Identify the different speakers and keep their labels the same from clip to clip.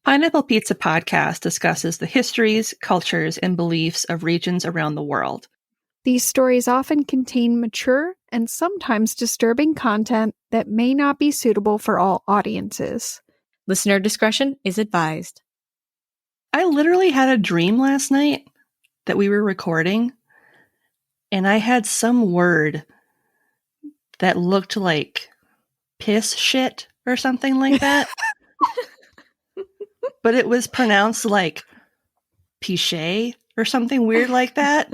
Speaker 1: Pineapple Pizza Podcast discusses the histories, cultures, and beliefs of regions around the world.
Speaker 2: These stories often contain mature and sometimes disturbing content that may not be suitable for all audiences.
Speaker 3: Listener discretion is advised.
Speaker 1: I literally had a dream last night that we were recording, and I had some word that looked like piss shit or something like that. But it was pronounced like pichet or something weird like that.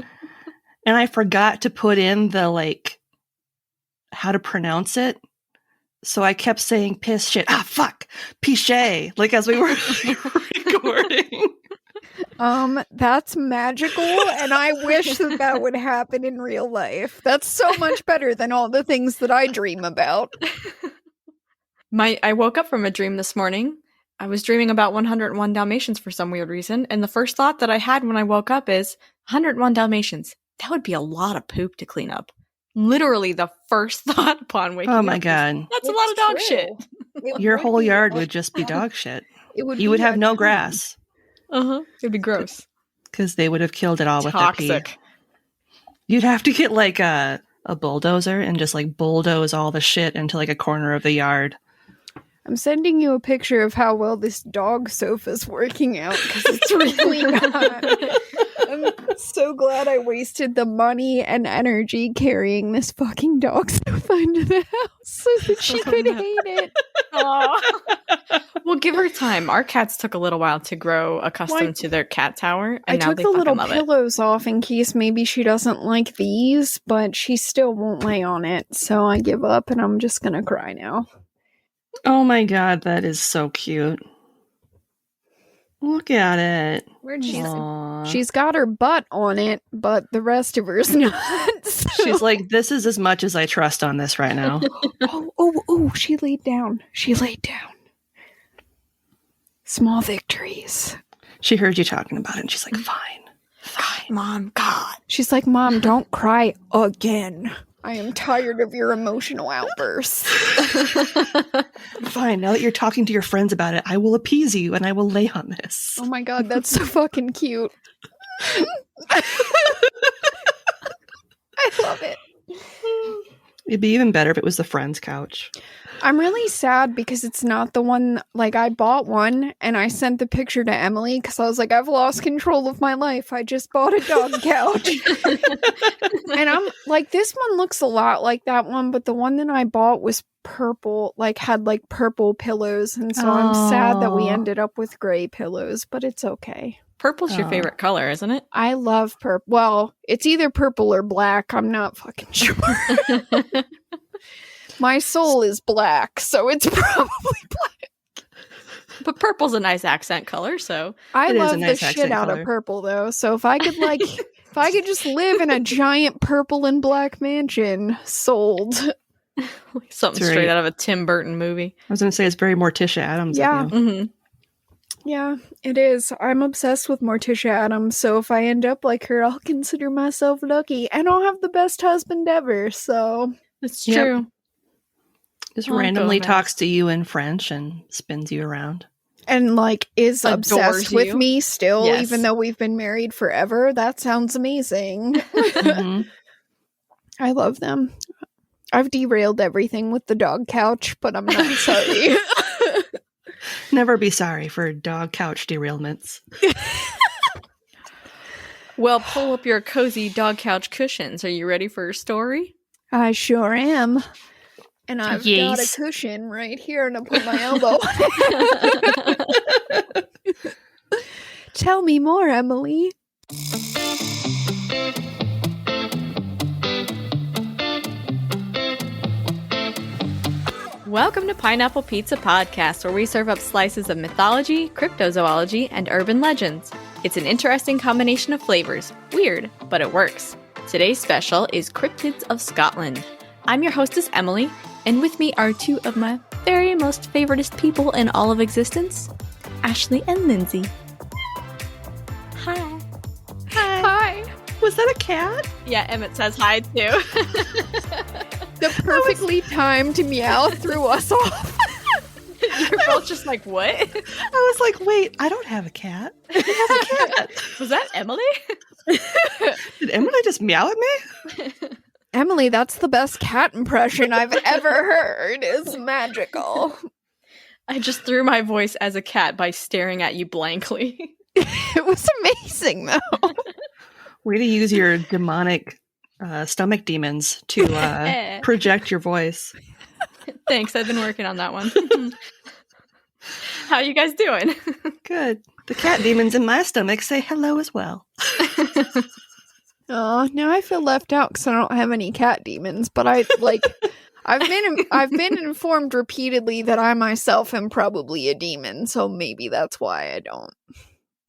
Speaker 1: And I forgot to put in the, like, how to pronounce it. So I kept saying piss shit. Ah, fuck. Pichet. Like, as we were recording.
Speaker 2: That's magical, and I wish that would happen in real life. That's so much better than all the things that I dream about.
Speaker 3: I woke up from a dream this morning. I was dreaming about 101 Dalmatians for some weird reason, and the first thought that I had when I woke up is, 101 Dalmatians. That would be a lot of poop to clean up. Literally the first thought upon waking up.
Speaker 1: Oh my god.
Speaker 3: That's a lot of dog shit.
Speaker 1: Your whole yard would just be dog shit. You would have no grass.
Speaker 3: Uh-huh. It'd be gross.
Speaker 1: Because they would have killed it all with their pee.
Speaker 3: Toxic.
Speaker 1: You'd have to get like a bulldozer and just like bulldoze all the shit into like a corner of the yard.
Speaker 2: I'm sending you a picture of how well this dog sofa's working out, because it's really not. I'm so glad I wasted the money and energy carrying this fucking dog sofa into the house so that she could hate it.
Speaker 3: Well, give her time. Our cats took a little while to grow accustomed to their cat tower, and now
Speaker 2: I took
Speaker 3: they
Speaker 2: the
Speaker 3: fucking
Speaker 2: little
Speaker 3: love
Speaker 2: pillows off in case maybe she doesn't like these, but she still won't lay on it, so I give up and I'm just gonna cry now.
Speaker 1: Oh my god, that is so cute. Look at it.
Speaker 2: Where'd she's got her butt on it, but the rest of her's not. So.
Speaker 1: She's like, this is as much as I trust on this right now.
Speaker 2: Oh, she laid down. Small victories.
Speaker 1: She heard you talking about it and she's like, fine.
Speaker 3: Mom, God.
Speaker 2: She's like, Mom, don't cry again. I am tired of your emotional outbursts.
Speaker 1: Fine, now that you're talking to your friends about it, I will appease you and I will lay on this.
Speaker 2: Oh my god, that's so fucking cute. I love it.
Speaker 1: It'd be even better if it was the friend's couch.
Speaker 2: I'm really sad because it's not the one, like, I bought one and I sent the picture to Emily because I was like, I've lost control of my life. I just bought a dog couch. And I'm like, this one looks a lot like that one, but the one that I bought was purple, like, had like purple pillows. And so I'm sad that we ended up with gray pillows, but it's okay.
Speaker 3: Purple's your favorite color, isn't it?
Speaker 2: I love purple. Well, it's either purple or black. I'm not fucking sure. My soul is black, so it's probably black.
Speaker 3: But purple's a nice accent color, so
Speaker 2: I love the shit out of purple, though. So if I could, like, if I could just live in a giant purple and black mansion, sold.
Speaker 3: Something straight out of a Tim Burton movie.
Speaker 1: I was going to say it's very Morticia Addams.
Speaker 2: Yeah.
Speaker 1: Of you.
Speaker 3: Mm-hmm.
Speaker 2: Yeah, it is. I'm obsessed with Morticia Addams, so if I end up like her, I'll consider myself lucky, and I'll have the best husband ever, so...
Speaker 3: It's true.
Speaker 1: Yep. Just randomly talks to you in French and spins you around.
Speaker 2: And, like, is obsessed with me still,
Speaker 3: yes.
Speaker 2: Even though we've been married forever. That sounds amazing.
Speaker 1: Mm-hmm.
Speaker 2: I love them. I've derailed everything with the dog couch, but I'm not sorry.
Speaker 1: Never be sorry for dog couch derailments.
Speaker 3: Well, pull up your cozy dog couch cushions. Are you ready for a story?
Speaker 2: I sure am. And I've got
Speaker 1: Yes.
Speaker 2: a cushion right here, and I put my elbow. Tell me more, Emily.
Speaker 3: Welcome to Pineapple Pizza Podcast, where we serve up slices of mythology, cryptozoology, and urban legends. It's an interesting combination of flavors. Weird, but it works. Today's special is Cryptids of Scotland. I'm your hostess, Emily, and with me are two of my very most favoritist people in all of existence, Ashley and Lindsay. Hi.
Speaker 2: Hi.
Speaker 1: Was that a cat?
Speaker 3: Yeah, Emmett says hi, too.
Speaker 2: The perfectly timed meow threw us off.
Speaker 3: You're both just like, what?
Speaker 1: I I was like, wait, I don't have a cat. Who has a cat?
Speaker 3: Was that Emily?
Speaker 1: Did Emily just meow at me?
Speaker 2: Emily, that's the best cat impression I've ever heard. It's magical.
Speaker 3: I just threw my voice as a cat by staring at you blankly.
Speaker 2: It was amazing, though.
Speaker 1: Way to use your demonic stomach demons to project your voice.
Speaker 3: Thanks, I've been working on that one. How you guys doing?
Speaker 1: Good. The cat demons in my stomach say hello as well.
Speaker 2: Oh, now I feel left out because I don't have any cat demons. But I've been informed repeatedly that I myself am probably a demon, so maybe that's why I don't.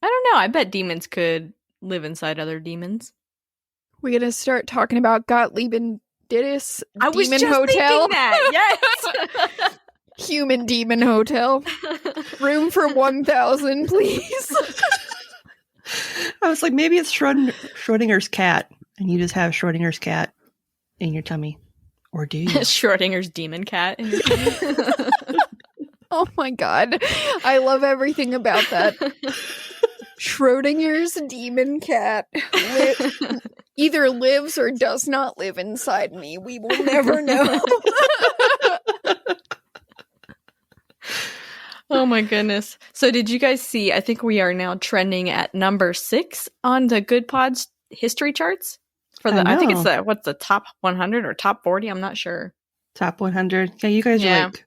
Speaker 3: I don't know. I bet demons could live inside other demons.
Speaker 2: We're gonna start talking about Gottlieb and Dittus
Speaker 3: I was
Speaker 2: Demon
Speaker 3: just
Speaker 2: Hotel.
Speaker 3: thinking that. Yes.
Speaker 2: Human Demon Hotel. Room for 1,000, please.
Speaker 1: I was like, maybe it's Schrodinger's cat, and you just have Schrodinger's cat in your tummy. Or do you?
Speaker 3: Schrodinger's demon cat in your tummy.
Speaker 2: Oh my god. I love everything about that. Schrodinger's demon cat either lives or does not live inside me. We will never know.
Speaker 3: Oh my goodness. So did you guys see, I think we are now trending at number 6 on the Good Pods history charts. I think it's the top 100 or top 40, I'm not sure.
Speaker 1: Top 100. Yeah, you guys are like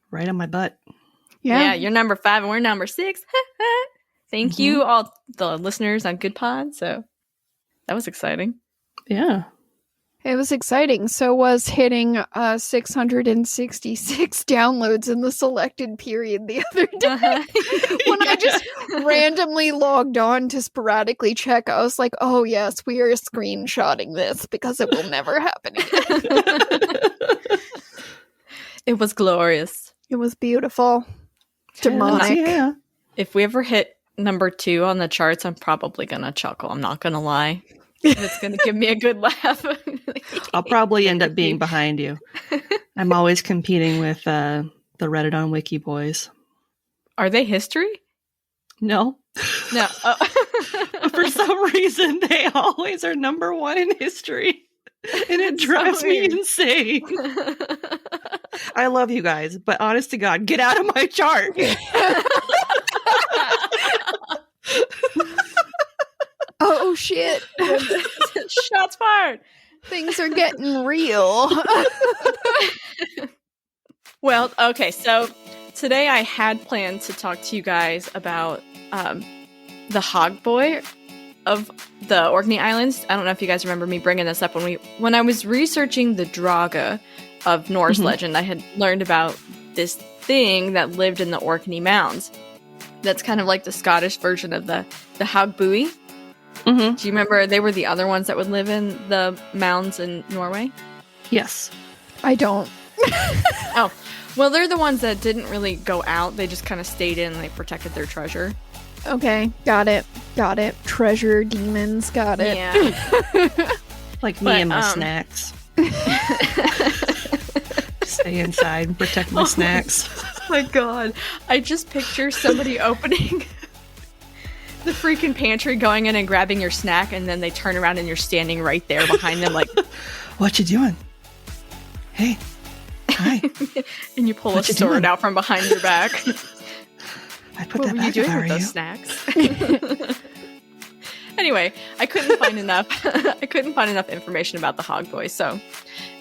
Speaker 1: right on my butt.
Speaker 3: Yeah, you're number 5 and we're number 6. Thank you, all the listeners on Good Pod. So that was exciting.
Speaker 1: Yeah.
Speaker 2: It was exciting. So was hitting 666 downloads in the selected period the other day. When I just randomly logged on to sporadically check, I was like, oh yes, we are screenshotting this because it will never happen again.
Speaker 3: It was glorious.
Speaker 2: It was beautiful. Demonic.
Speaker 1: Yeah.
Speaker 3: If we ever hit number 2 on the charts, I'm probably going to chuckle. I'm not going to lie. It's going to give me a good laugh.
Speaker 1: I'll probably end up being behind you. I'm always competing with the Reddit on Wiki boys.
Speaker 3: Are they history?
Speaker 1: No.
Speaker 3: No. Oh.
Speaker 1: But for some reason, they always are number 1 in history. And it drives me insane. I love you guys, but honest to God, get out of my chart.
Speaker 2: Oh shit.
Speaker 3: Shots fired.
Speaker 2: Things are getting real.
Speaker 3: Well, okay, so today I had planned to talk to you guys about the Hog Boy of the Orkney Islands. I don't know if you guys remember me bringing this up when I was researching the Draga of Norse legend. I had learned about this thing that lived in the Orkney Mounds. That's kind of like the Scottish version of the Hog Boy.
Speaker 1: Mm-hmm.
Speaker 3: Do you remember they were the other ones that would live in the mounds in Norway?
Speaker 1: Yes.
Speaker 2: I don't.
Speaker 3: Oh, well, they're the ones that didn't really go out. They just kind of stayed in and they protected their treasure.
Speaker 2: Okay, got it. Treasure demons, got it.
Speaker 3: Yeah.
Speaker 1: Like me and my snacks. Stay inside and protect my snacks.
Speaker 3: Oh my god. I just picture somebody opening the freaking pantry, going in and grabbing your snack, and then they turn around and you're standing right there behind them like,
Speaker 1: what you doing? Hey. Hi.
Speaker 3: And you pull a sword out from behind your back.
Speaker 1: I'd put
Speaker 3: what
Speaker 1: that
Speaker 3: were
Speaker 1: back
Speaker 3: you
Speaker 1: if I
Speaker 3: doing
Speaker 1: were
Speaker 3: with
Speaker 1: you.
Speaker 3: those snacks? Anyway, I couldn't find enough information about the Hog Boy, so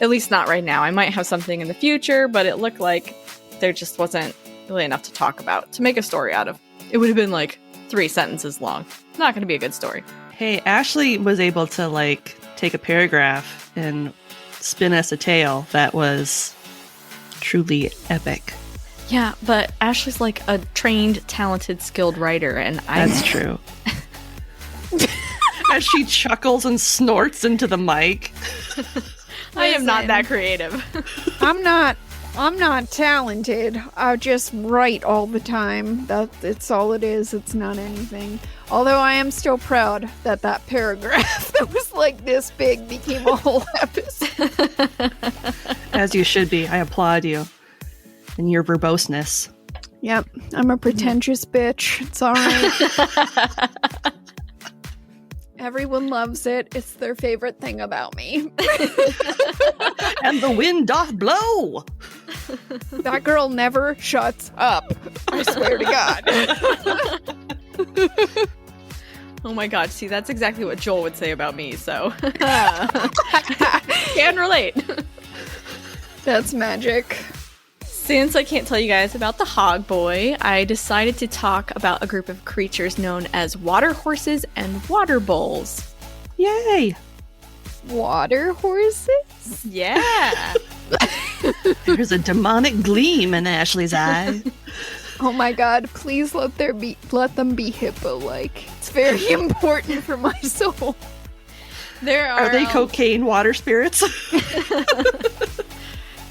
Speaker 3: at least not right now. I might have something in the future, but it looked like there just wasn't really enough to talk about to make a story out of. It would have been like 3 sentences long. Not going to be a good story.
Speaker 1: Hey, Ashley was able to like take a paragraph and spin us a tale that was truly epic.
Speaker 3: Yeah, but Ashley's like a trained, talented, skilled writer, and
Speaker 1: That's true. As she chuckles and snorts into the mic.
Speaker 3: I am not that creative.
Speaker 2: I'm not talented. I just write all the time. It's all it is. It's not anything. Although I am still proud that paragraph that was like this big became a whole episode.
Speaker 1: As you should be. I applaud you. And your verboseness.
Speaker 2: Yep, I'm a pretentious bitch. It's all right. Everyone loves it. It's their favorite thing about me.
Speaker 1: And the wind doth blow.
Speaker 2: That girl never shuts up. I swear to God.
Speaker 3: Oh my god, see, that's exactly what Joel would say about me, so. Can relate.
Speaker 2: That's magic.
Speaker 3: Since I can't tell you guys about the Hog Boy, I decided to talk about a group of creatures known as water horses and water bulls.
Speaker 1: Yay.
Speaker 2: Water horses?
Speaker 3: Yeah.
Speaker 1: There's a demonic gleam in Ashley's eye.
Speaker 2: Oh my god, please let them be hippo-like. It's very important for my soul.
Speaker 3: Are
Speaker 1: they cocaine water spirits?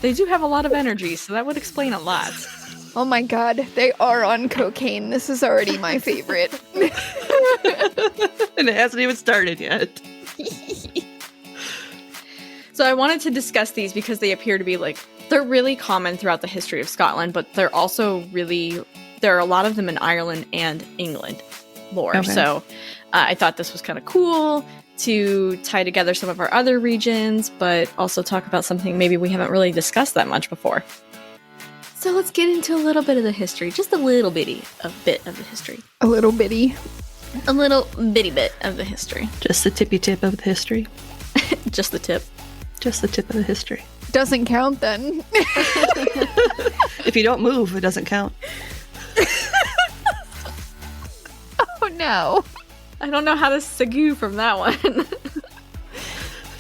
Speaker 3: They do have a lot of energy, so that would explain a lot.
Speaker 2: Oh my god, they are on cocaine. This is already my favorite.
Speaker 1: And it hasn't even started yet.
Speaker 3: So I wanted to discuss these because they appear to be they're really common throughout the history of Scotland, but they're also there are a lot of them in Ireland and England lore.
Speaker 1: Okay.
Speaker 3: So I thought this was kind of cool to tie together some of our other regions, but also talk about something maybe we haven't really discussed that much before. So let's get into a little bit of the history, just a little bit of the history.
Speaker 2: A little bitty.
Speaker 3: A little bitty bit of the history.
Speaker 1: Just the tippy tip of the history.
Speaker 3: Just the tip.
Speaker 1: Just the tip of the history.
Speaker 2: Doesn't count then.
Speaker 1: If you don't move, it doesn't count.
Speaker 2: Oh no.
Speaker 3: I don't know how to segue from that one.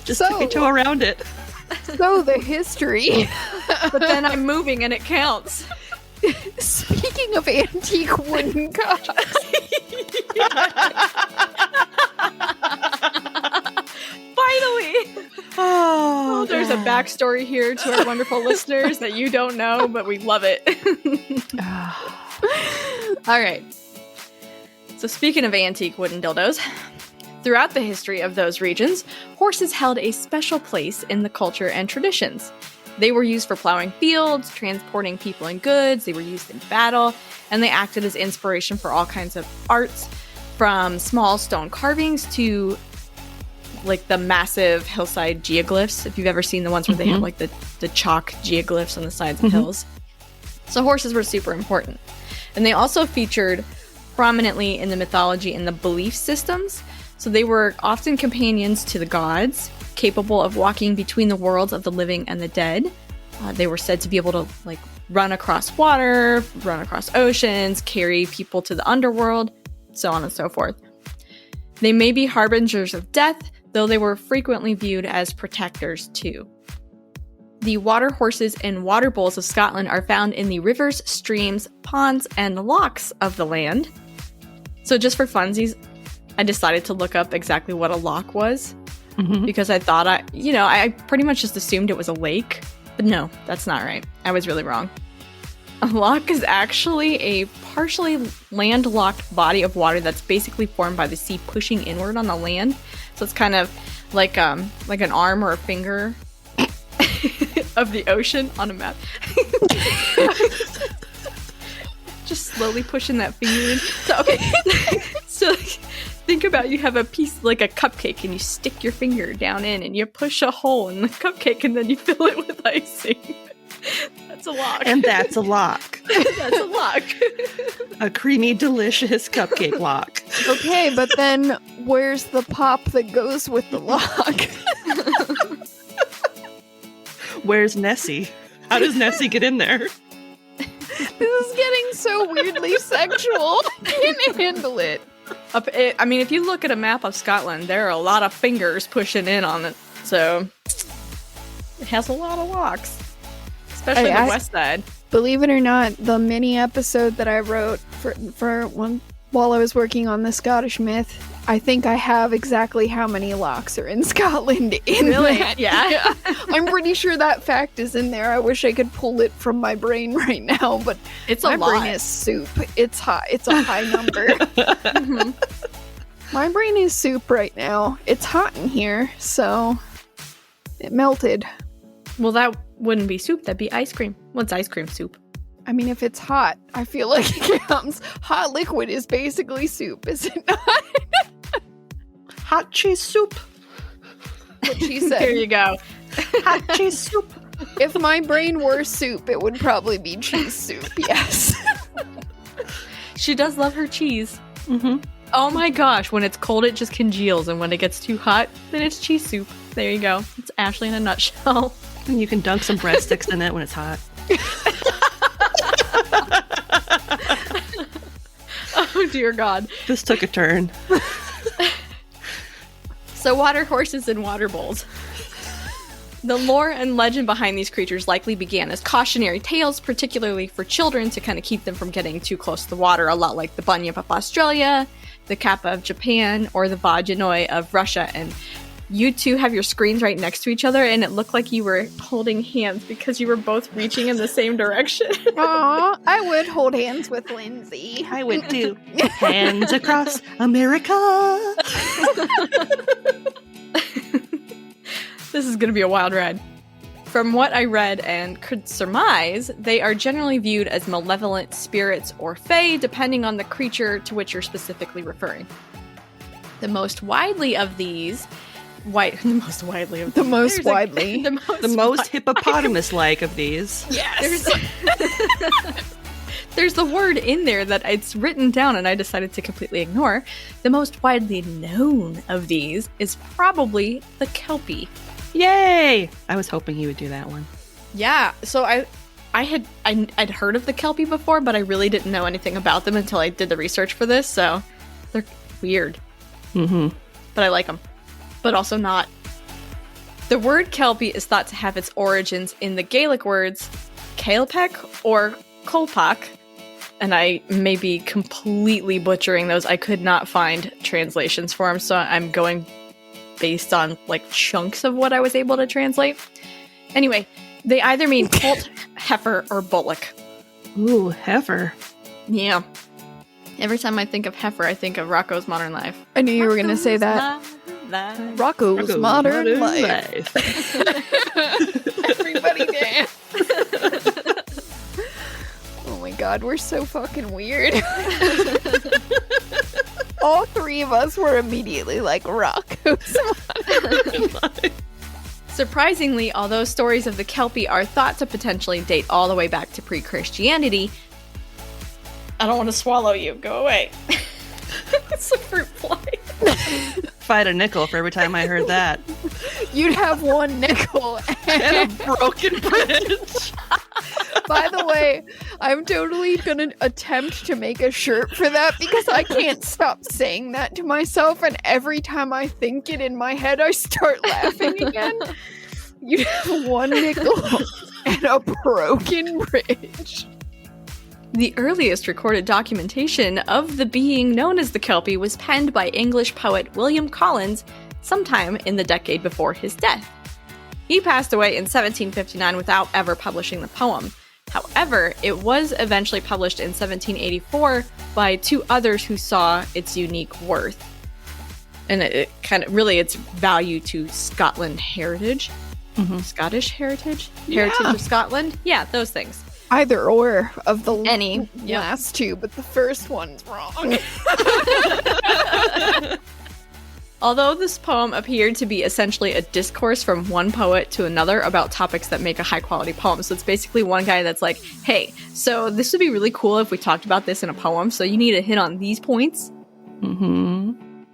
Speaker 1: Just tiptoe around it.
Speaker 2: So the history.
Speaker 3: But then I'm moving and it counts.
Speaker 2: Speaking of antique wooden cocks.
Speaker 3: Finally! Oh, there's a backstory here to our wonderful listeners that you don't know, but we love it. All right. So speaking of antique wooden dildos, throughout the history of those regions, horses held a special place in the culture and traditions. They were used for plowing fields, transporting people and goods, they were used in battle, and they acted as inspiration for all kinds of arts, from small stone carvings to the massive hillside geoglyphs, if you've ever seen the ones where they have the chalk geoglyphs on the sides of hills. So horses were super important. And they also featured prominently in the mythology and the belief systems. So they were often companions to the gods, capable of walking between the worlds of the living and the dead. They were said to be able to run across water, run across oceans, carry people to the underworld, so on and so forth. They may be harbingers of death, though they were frequently viewed as protectors too. The water horses and water bulls of Scotland are found in the rivers, streams, ponds, and lochs of the land. So just for funsies, I decided to look up exactly what a loch was, because I thought I pretty much just assumed it was a lake, but no, that's not right. I was really wrong. A loch is actually a partially landlocked body of water that's basically formed by the sea pushing inward on the land. So it's kind of like an arm or a finger of the ocean on a map. Just slowly pushing that finger in. So, okay. So think about, you have a piece like a cupcake and you stick your finger down in and you push a hole in the cupcake and then you fill it with icing. That's a loch.
Speaker 1: And that's a loch.
Speaker 3: That's a loch.
Speaker 1: A creamy, delicious cupcake loch.
Speaker 2: Okay, but then where's the pop that goes with the loch?
Speaker 1: Where's Nessie? How does Nessie get in there?
Speaker 2: This is getting so weirdly sexual. I can't handle it.
Speaker 3: I mean, if you look at a map of Scotland, there are a lot of fingers pushing in on it. So it has a lot of lochs. Especially the west side.
Speaker 2: Believe it or not, the mini episode that I wrote for one while I was working on the Scottish myth, I think I have exactly how many lochs are in Scotland in
Speaker 3: really?
Speaker 2: that.
Speaker 3: Yeah.
Speaker 2: I'm pretty sure that fact is in there. I wish I could pull it from my brain right now, but
Speaker 3: it's a lot.
Speaker 2: My brain is soup. It's high. It's a high number. Mm-hmm. My brain is soup right now. It's hot in here, so it melted.
Speaker 3: Well, that wouldn't be soup. That'd be ice cream. What's ice cream? Soup.
Speaker 2: I mean, if it's hot, I feel like it counts. Hot liquid is basically soup, is it not?
Speaker 1: Hot cheese soup.
Speaker 2: What she said.
Speaker 3: There you go.
Speaker 1: Hot cheese soup.
Speaker 2: If my brain were soup, it would probably be cheese soup, yes.
Speaker 3: She does love her cheese.
Speaker 1: Mm-hmm.
Speaker 3: Oh my gosh, when it's cold, it just congeals, and when it gets too hot, then it's cheese soup. There you go. It's Ashley in a nutshell.
Speaker 1: And you can dunk some breadsticks in it when it's hot.
Speaker 3: Oh dear God.
Speaker 1: This took a turn.
Speaker 3: So water horses and water bowls. The lore and legend behind these creatures likely began as cautionary tales, particularly for children, to kind of keep them from getting too close to the water, a lot like the bunyip of Australia, the kappa of Japan, or the vaginoi of Russia. And you two have your screens right next to each other, and it looked like you were holding hands because you were both reaching in the same direction.
Speaker 2: Aw, I would hold hands with Lindsay.
Speaker 1: I would too. Hands across America.
Speaker 3: This is going to be a wild ride. From what I read and could surmise, they are generally viewed as malevolent spirits or fae, depending on the creature to which you're specifically referring. The most widely of these...
Speaker 2: The most
Speaker 1: hippopotamus-like of these.
Speaker 3: Yes! There's the word in there that it's written down and I decided to completely ignore. The most widely known of these is probably the Kelpie.
Speaker 1: Yay! I was hoping you would do that one.
Speaker 3: Yeah, so I'd heard of the Kelpie before, but I really didn't know anything about them until I did the research for this, so they're weird.
Speaker 1: Mm-hmm.
Speaker 3: But I like them. But also not. The word Kelpie is thought to have its origins in the Gaelic words Kelpec or Kolpak, and I may be completely butchering those. I could not find translations for them, so I'm going based on like chunks of what I was able to translate. Anyway, they either mean colt, heifer, or bullock.
Speaker 1: Ooh, heifer.
Speaker 3: Yeah. Every time I think of heifer, I think of Rocco's Modern Life.
Speaker 2: I knew you were going to say that. Rocco's Modern Life. Everybody dance. Oh my god, we're so fucking weird. All three of us were immediately like, Rocco's Modern Life.
Speaker 3: Surprisingly, although stories of the Kelpie are thought to potentially date all the way back to pre-Christianity... I don't want to swallow you. Go away. It's a fruit fly.
Speaker 1: If I had a nickel for every time I heard that.
Speaker 2: You'd have one nickel
Speaker 1: And a broken bridge.
Speaker 2: By the way, I'm totally gonna attempt to make a shirt for that because I can't stop saying that to myself, and every time I think it in my head, I start laughing again. You have one nickel and a broken bridge.
Speaker 3: The earliest recorded documentation of the being known as the Kelpie was penned by English poet William Collins sometime in the decade before his death. He passed away in 1759 without ever publishing the poem. However, it was eventually published in 1784 by two others who saw its unique worth. And it kind of really its value to Scotland heritage. Mm-hmm. Scottish heritage? Heritage of Scotland? Yeah, those things.
Speaker 2: Either or of the
Speaker 3: Yep.
Speaker 2: last two, but the first one's wrong.
Speaker 3: Although this poem appeared to be essentially a discourse from one poet to another about topics that make a high-quality poem. So it's basically one guy that's like, hey, so this would be really cool if we talked about this in a poem, so you need to hit on these points.
Speaker 1: Mm-hmm.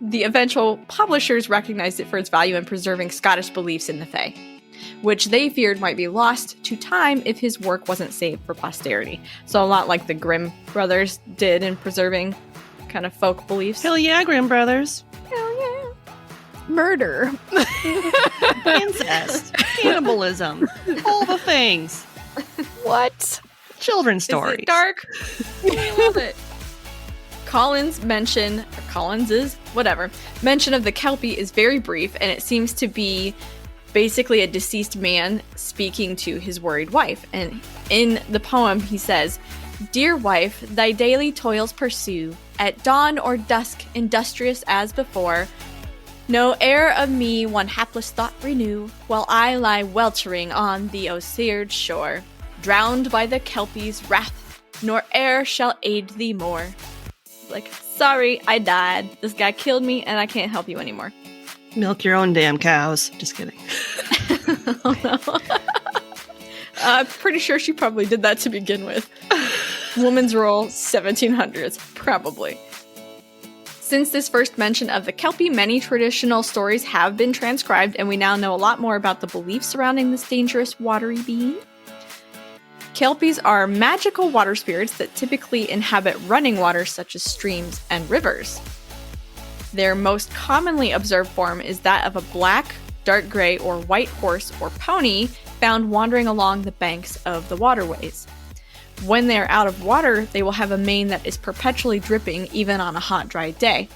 Speaker 3: The eventual publishers recognized it for its value in preserving Scottish beliefs in the Fae, which they feared might be lost to time if his work wasn't saved for posterity. So a lot like the Grimm brothers did in preserving kind of folk beliefs.
Speaker 1: Hell yeah, Grimm brothers.
Speaker 3: Hell yeah.
Speaker 2: Murder.
Speaker 1: Incest. Cannibalism. All the things.
Speaker 2: What?
Speaker 1: Children's
Speaker 3: Is
Speaker 1: stories.
Speaker 3: it dark? We love it. Collins's mention of the Kelpie is very brief, and it seems to be basically a deceased man speaking to his worried wife. And in the poem, he says, "Dear wife, thy daily toils pursue, at dawn or dusk industrious as before. No heir of me one hapless thought renew, while I lie weltering on the Uisge shore." drowned by the Kelpie's wrath, nor e'er shall aid thee more. Like, sorry, I died. This guy killed me, and I can't help you anymore.
Speaker 1: Milk your own damn cows. Just kidding.
Speaker 3: Oh no. I'm pretty sure she probably did that to begin with. Woman's role, 1700s, probably. Since this first mention of the Kelpie, many traditional stories have been transcribed, and we now know a lot more about the beliefs surrounding this dangerous watery being. Kelpies are magical water spirits that typically inhabit running water such as streams and rivers. Their most commonly observed form is that of a black, dark gray, or white horse or pony found wandering along the banks of the waterways. When they are out of water, they will have a mane that is perpetually dripping even on a hot, dry day.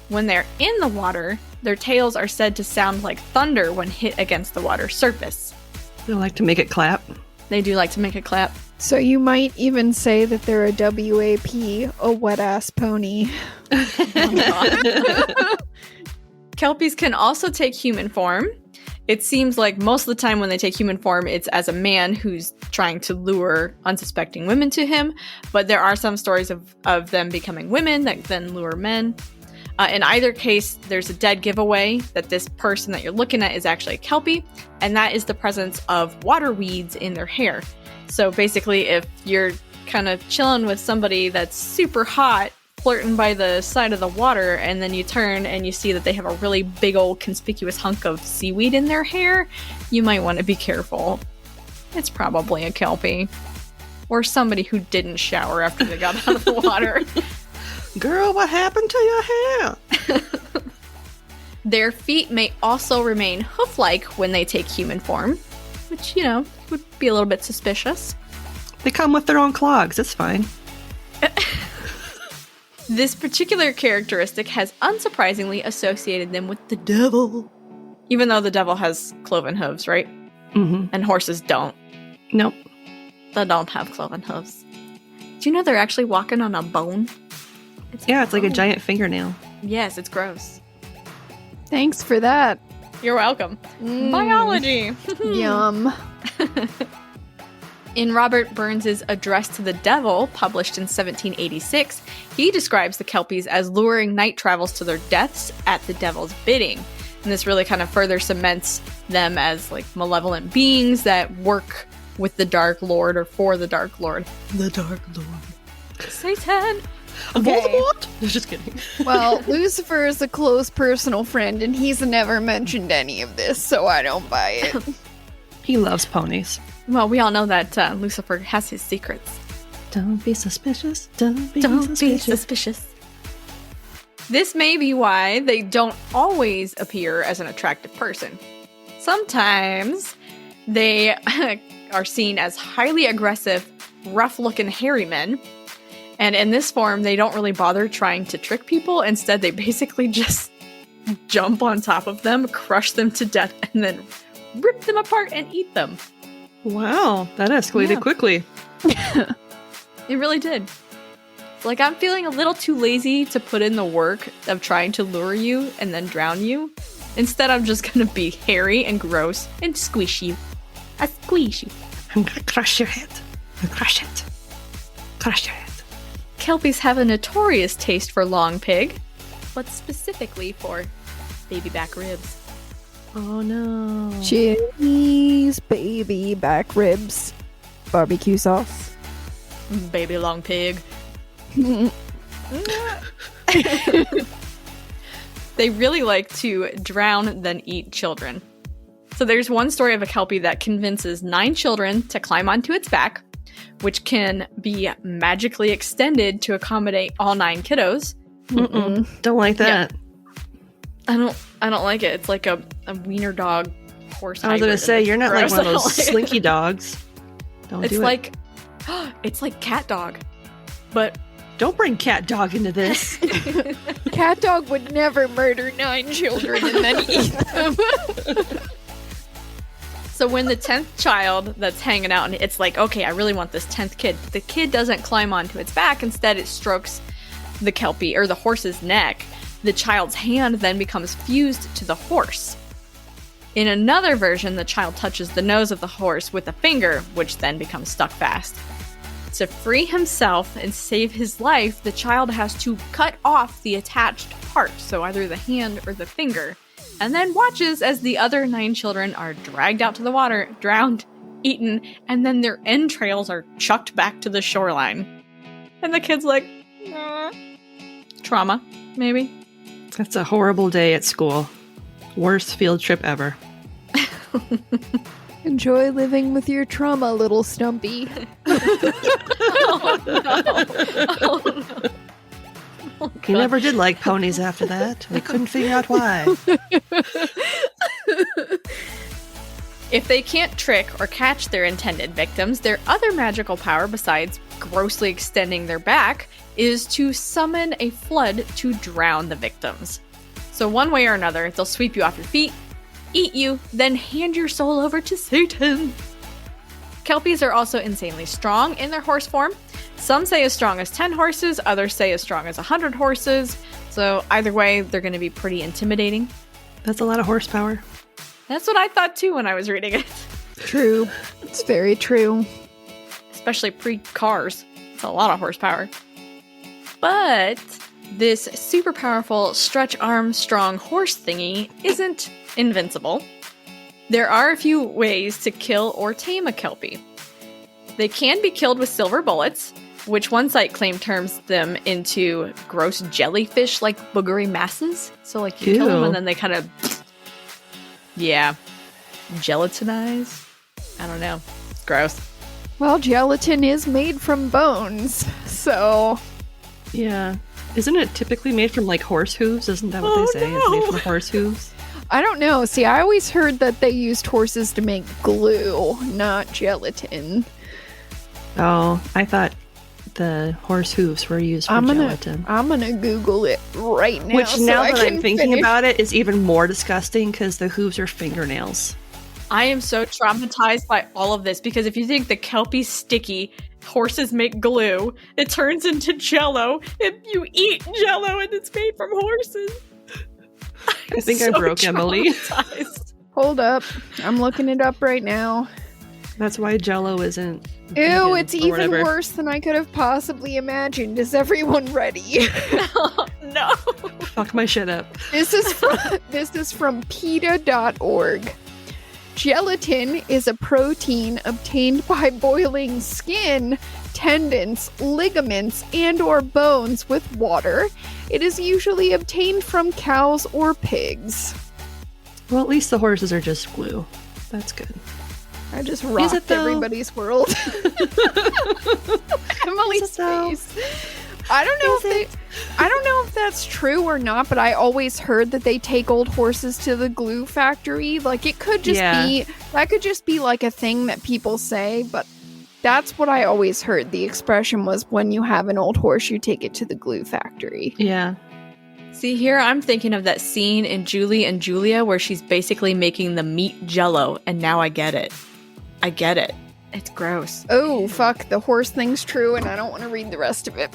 Speaker 3: When they're in the water, their tails are said to sound like thunder when hit against the water surface.
Speaker 1: They like to make it clap.
Speaker 3: They do like to make it clap.
Speaker 2: So you might even say that they're a WAP, a wet-ass pony.
Speaker 3: Kelpies can also take human form. It seems like most of the time when they take human form, it's as a man who's trying to lure unsuspecting women to him, but there are some stories of them becoming women that then lure men. In either case, there's a dead giveaway that this person that you're looking at is actually a Kelpie, and that is the presence of water weeds in their hair. So basically, if you're kind of chilling with somebody that's super hot, flirting by the side of the water, and then you turn and you see that they have a really big old conspicuous hunk of seaweed in their hair, you might want to be careful. It's probably a Kelpie. Or somebody who didn't shower after they got out of the water.
Speaker 1: Girl, what happened to your hair?
Speaker 3: Their feet may also remain hoof-like when they take human form, which, you know, would be a little bit suspicious.
Speaker 1: They come with their own clogs. It's fine.
Speaker 3: This particular characteristic has unsurprisingly associated them with the devil. Even though the devil has cloven hooves, right?
Speaker 1: Mm-hmm.
Speaker 3: And horses don't.
Speaker 1: Nope.
Speaker 3: They don't have cloven hooves. Do you know they're actually walking on a bone?
Speaker 1: It's like a giant fingernail.
Speaker 3: Yes, it's gross.
Speaker 2: Thanks for that.
Speaker 3: You're welcome. Biology.
Speaker 2: Yum.
Speaker 3: In Robert Burns's Address to the Devil, published in 1786, he describes the Kelpies as luring night travels to their deaths at the devil's bidding. And this really kind of further cements them as like malevolent beings that work with the Dark Lord or for the Dark Lord. The Dark Lord. Satan!
Speaker 2: Okay.
Speaker 1: What? Just kidding.
Speaker 2: Well, Lucifer is a close personal friend, and he's never mentioned any of this, so I don't buy it.
Speaker 1: He loves ponies.
Speaker 3: Well, we all know that Lucifer has his secrets.
Speaker 1: Don't be suspicious. Don't be
Speaker 3: suspicious. This may be why they don't always appear as an attractive person. Sometimes they are seen as highly aggressive, rough-looking hairy men. And in this form, they don't really bother trying to trick people. Instead, they basically just jump on top of them, crush them to death, and then rip them apart and eat them.
Speaker 1: Wow, that escalated quickly.
Speaker 3: It really did. Like, I'm feeling a little too lazy to put in the work of trying to lure you and then drown you. Instead, I'm just gonna be hairy and gross and squish you. I squeeze you.
Speaker 1: I'm gonna crush your head. Crush it. Crush your head.
Speaker 3: Kelpies have a notorious taste for long pig, but specifically for baby back ribs.
Speaker 1: Oh no.
Speaker 2: Cheese, baby back ribs, barbecue sauce.
Speaker 3: Baby long pig. They really like to drown then eat children. So there's one story of a Kelpie that convinces 9 children to climb onto its back, which can be magically extended to accommodate all 9 kiddos.
Speaker 1: Don't like that.
Speaker 3: Yeah. I don't like it. It's like a wiener dog horse.
Speaker 1: I was gonna say, you're not like one of those slinky dogs. Don't
Speaker 3: it's
Speaker 1: do
Speaker 3: like, it's like cat dog, but
Speaker 1: don't bring cat dog into this.
Speaker 2: Cat dog would never murder 9 children and then eat them.
Speaker 3: So when the 10th child that's hanging out, and it's like, okay, I really want this 10th kid. But the kid doesn't climb onto its back. Instead, it strokes the Kelpie or the horse's neck. The child's hand then becomes fused to the horse. In another version, the child touches the nose of the horse with a finger, which then becomes stuck fast. To free himself and save his life, the child has to cut off the attached part, so either the hand or the finger, and then watches as the other 9 children are dragged out to the water, drowned, eaten, and then their entrails are chucked back to the shoreline. And the kid's like, trauma, maybe?
Speaker 1: That's a horrible day at school. Worst field trip ever.
Speaker 2: Enjoy living with your trauma, little Stumpy.
Speaker 3: Oh, no. Oh, no. Oh,
Speaker 1: He
Speaker 3: God.
Speaker 1: never did like ponies after that. We couldn't figure out why.
Speaker 3: If they can't trick or catch their intended victims, their other magical power, besides grossly extending their back, is to summon a flood to drown the victims. So one way or another, they'll sweep you off your feet, eat you, then hand your soul over to Satan. Kelpies are also insanely strong in their horse form. Some say as strong as 10 horses, others say as strong as 100 horses. So either way, they're going to be pretty intimidating.
Speaker 1: That's a lot of horsepower.
Speaker 3: That's what I thought too when I was reading it.
Speaker 2: True. It's very true.
Speaker 3: Especially pre-cars. It's a lot of horsepower. But this super powerful stretch arm strong horse thingy isn't invincible. There are a few ways to kill or tame a Kelpie. They can be killed with silver bullets, which one site turns them into gross jellyfish-like boogery masses. So like you kill them
Speaker 1: Ew.
Speaker 3: and then they kind of, yeah, gelatinize. I don't know. It's gross.
Speaker 2: Well, gelatin is made from bones, so
Speaker 1: Yeah. Isn't it typically made from, like, horse hooves? Isn't that what
Speaker 3: Oh,
Speaker 1: they say?
Speaker 3: no.
Speaker 1: It's made from horse hooves?
Speaker 2: I don't know. See, I always heard that they used horses to make glue, not gelatin.
Speaker 1: Oh, I thought the horse hooves were used for gelatin.
Speaker 2: I'm gonna Google it right now.
Speaker 1: Which,
Speaker 2: so
Speaker 1: now
Speaker 2: I
Speaker 1: that
Speaker 2: can
Speaker 1: I'm thinking
Speaker 2: finish.
Speaker 1: about it, is even more disgusting because the hooves are fingernails.
Speaker 3: I am so traumatized by all of this because if you think the Kelpie's sticky, horses make glue, it turns into jello, and you eat jello and it's made from horses.
Speaker 1: I think I broke Emily.
Speaker 3: traumatized.
Speaker 2: Hold up. I'm looking it up right now.
Speaker 1: That's why Jell-O isn't.
Speaker 2: Ew,
Speaker 1: vegan
Speaker 2: it's
Speaker 1: or
Speaker 2: even
Speaker 1: whatever.
Speaker 2: worse than I could have possibly imagined. Is everyone ready?
Speaker 3: No.
Speaker 1: Fuck my shit up.
Speaker 2: This is from PETA.org. Gelatin is a protein obtained by boiling skin, tendons, ligaments, and or bones with water. It is usually obtained from cows or pigs.
Speaker 1: Well, at least the horses are just glue. That's good.
Speaker 2: I just
Speaker 1: it
Speaker 2: rocked
Speaker 1: though?
Speaker 2: everybody's world. Emily's
Speaker 1: Is it though?
Speaker 2: face. I don't know if that's true or not, but I always heard that they take old horses to the glue factory. Like it could just
Speaker 1: Yeah.
Speaker 2: be that could just be like a thing that people say, but that's what I always heard. The expression was when you have an old horse, you take it to the glue factory.
Speaker 1: Yeah.
Speaker 3: See, here I'm thinking of that scene in Julie and Julia where she's basically making the meat jello, and now I get it. I get it. It's gross.
Speaker 2: Oh, fuck, the horse thing's true, and I don't want to read the rest of it.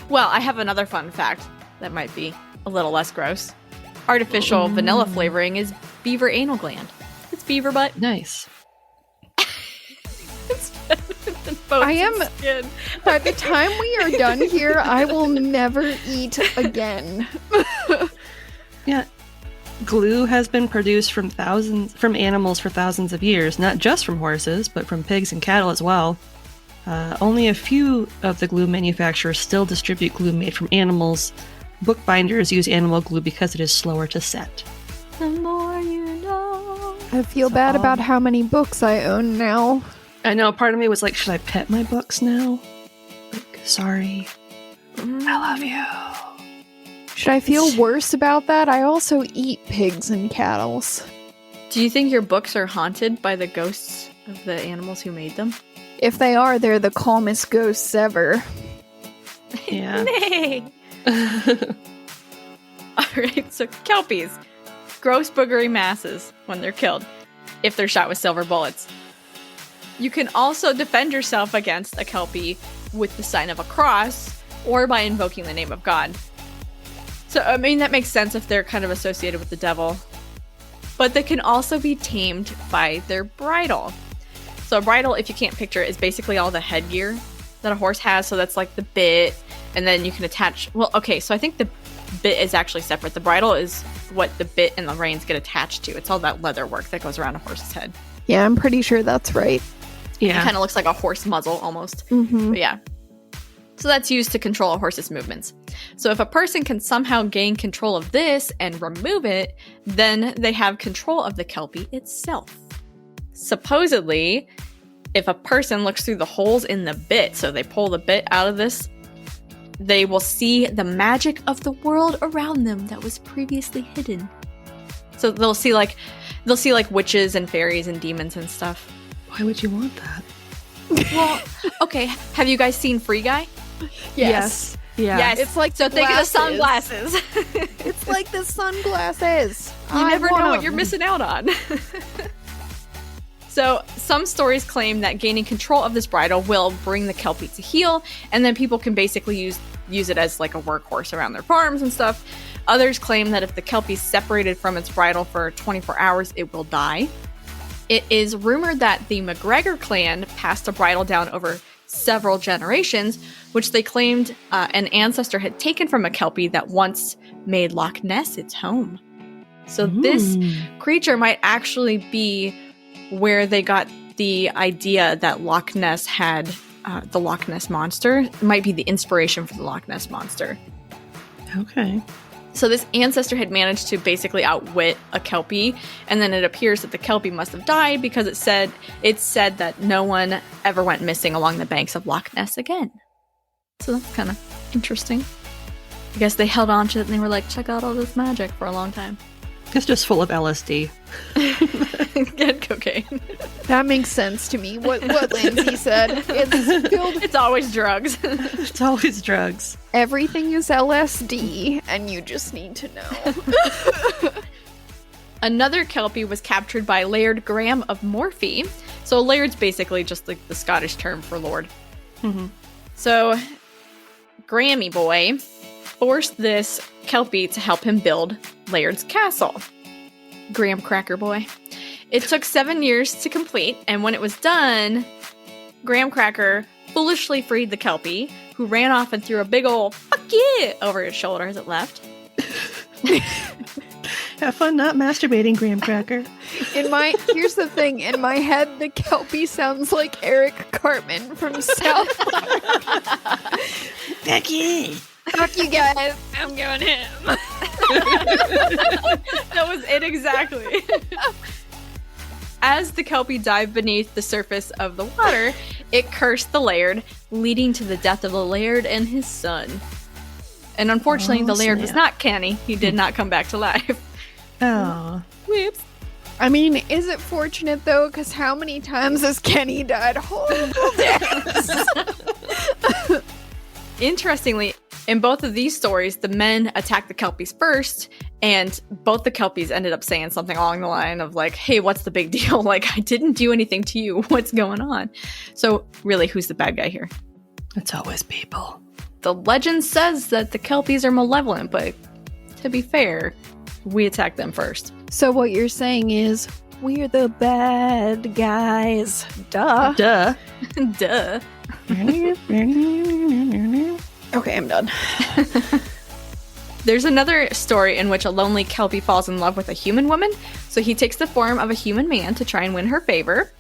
Speaker 3: Well, I have another fun fact that might be a little less gross. Artificial vanilla flavoring is beaver anal gland. It's beaver butt.
Speaker 1: Nice.
Speaker 3: It's better than bones
Speaker 2: I am-
Speaker 3: and skin.
Speaker 2: By the time we are done here, I will never eat again.
Speaker 1: Yeah. Glue has been produced from animals for thousands of years, not just from horses, but from pigs and cattle as well. Only a few of the glue manufacturers still distribute glue made from animals. Bookbinders use animal glue because it is slower to set.
Speaker 3: The more you know.
Speaker 2: I feel bad about how many books I own now.
Speaker 1: I know, part of me was like, should I pet my books now? Like, sorry. I love you.
Speaker 2: Should I feel worse about that? I also eat pigs and cattle.
Speaker 3: Do you think your books are haunted by the ghosts of the animals who made them?
Speaker 2: If they are, they're the calmest ghosts ever.
Speaker 1: Yeah.
Speaker 3: Nay. Alright, so Kelpies. Gross boogery masses when they're killed, if they're shot with silver bullets. You can also defend yourself against a Kelpie with the sign of a cross, or by invoking the name of God. So, I mean, that makes sense if they're kind of associated with the devil. but they can also be tamed by their bridle. So a bridle, if you can't picture it, is basically all the headgear that a horse has. So that's like the bit, and then you can attach... Well, okay, so I think the bit is actually separate. The bridle is what the bit and the reins get attached to. It's all that leather work that goes around a horse's head.
Speaker 2: Yeah, I'm pretty sure that's right.
Speaker 3: Yeah. It kind of looks like a horse muzzle almost.
Speaker 2: Mm-hmm.
Speaker 3: But yeah. So that's used to control a horse's movements. So if a person can somehow gain control of this and remove it, then they have control of the Kelpie itself. Supposedly, if a person looks through the holes in the bit, so they pull the bit out of this, they will see the magic of the world around them that was previously hidden. So they'll see like witches and fairies and demons and stuff.
Speaker 1: Why would you want that?
Speaker 3: Well, okay. Have you guys seen Free Guy?
Speaker 2: Yes.
Speaker 1: Yeah.
Speaker 3: Yes.
Speaker 2: It's like
Speaker 3: so think of the sunglasses.
Speaker 2: It's like the sunglasses.
Speaker 3: You never know what you're missing out on. So some stories claim that gaining control of this bridle will bring the Kelpie to heel, and then people can basically use it as like a workhorse around their farms and stuff. Others claim that if the Kelpie is separated from its bridle for 24 hours, it will die. It is rumored that the McGregor clan passed a bridle down over several generations, which they claimed an ancestor had taken from a Kelpie that once made Loch Ness its home. So this creature might actually be where they got the idea that Loch Ness had the Loch Ness Monster. It might be the inspiration for the Loch Ness Monster.
Speaker 1: Okay.
Speaker 3: So this ancestor had managed to basically outwit a Kelpie, and then it appears that the Kelpie must have died because it said that no one ever went missing along the banks of Loch Ness again. So that's kind of interesting. I guess they held on to it and they were like, check out all this magic for a long time.
Speaker 1: It's just full of LSD.
Speaker 3: Get cocaine.
Speaker 2: That makes sense to me. What Lindsay said.
Speaker 3: It's always drugs.
Speaker 1: It's always drugs.
Speaker 2: Everything is LSD, and you just need to know.
Speaker 3: Another Kelpie was captured by Laird Graham of Morphy. So Laird's basically just like the Scottish term for lord.
Speaker 1: Mm-hmm.
Speaker 3: So Grammy Boy forced this Kelpie to help him build Laird's castle. Graham Cracker Boy. It took 7 years to complete, and when it was done, Graham Cracker foolishly freed the Kelpie, who ran off and threw a big ol' fuck yeah over his shoulder as it left.
Speaker 1: Have fun not masturbating, Graham Cracker.
Speaker 2: Here's the thing, in my head, the Kelpie sounds like Eric Cartman from South Park.
Speaker 1: Becky!
Speaker 2: Fuck you guys, I'm going him.
Speaker 3: That was it exactly. As the Kelpie dived beneath the surface of the water, it cursed the Laird, leading to the death of the Laird and his son. And unfortunately, the Laird was not canny. He did not come back to life.
Speaker 1: Oh.
Speaker 3: Whoops.
Speaker 2: I mean, is it fortunate though? Because how many times has Kenny died horrible deaths?
Speaker 3: Interestingly, in both of these stories, the men attacked the Kelpies first, and both the Kelpies ended up saying something along the line of like, hey, what's the big deal? Like, I didn't do anything to you. What's going on? So really, who's the bad guy here?
Speaker 1: It's always people.
Speaker 3: The legend says that the Kelpies are malevolent, but to be fair, we attacked them first.
Speaker 2: So what you're saying is, we're the bad guys. Duh.
Speaker 1: Duh.
Speaker 3: Duh.
Speaker 2: Okay, I'm done.
Speaker 3: There's another story in which a lonely Kelpie falls in love with a human woman, so he takes the form of a human man to try and win her favor.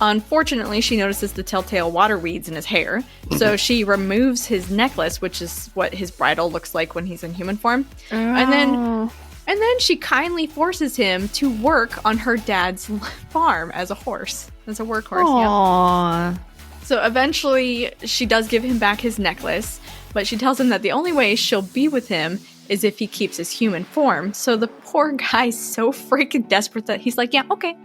Speaker 3: Unfortunately, she notices the telltale water weeds in his hair, so she removes his necklace, which is what his bridle looks like when he's in human form.
Speaker 2: Oh.
Speaker 3: And then she kindly forces him to work on her dad's farm as a horse, as a workhorse.
Speaker 1: Aww.
Speaker 3: Yeah. So eventually, she does give him back his necklace, but she tells him that the only way she'll be with him is if he keeps his human form. So the poor guy's so freaking desperate that he's like, yeah, okay.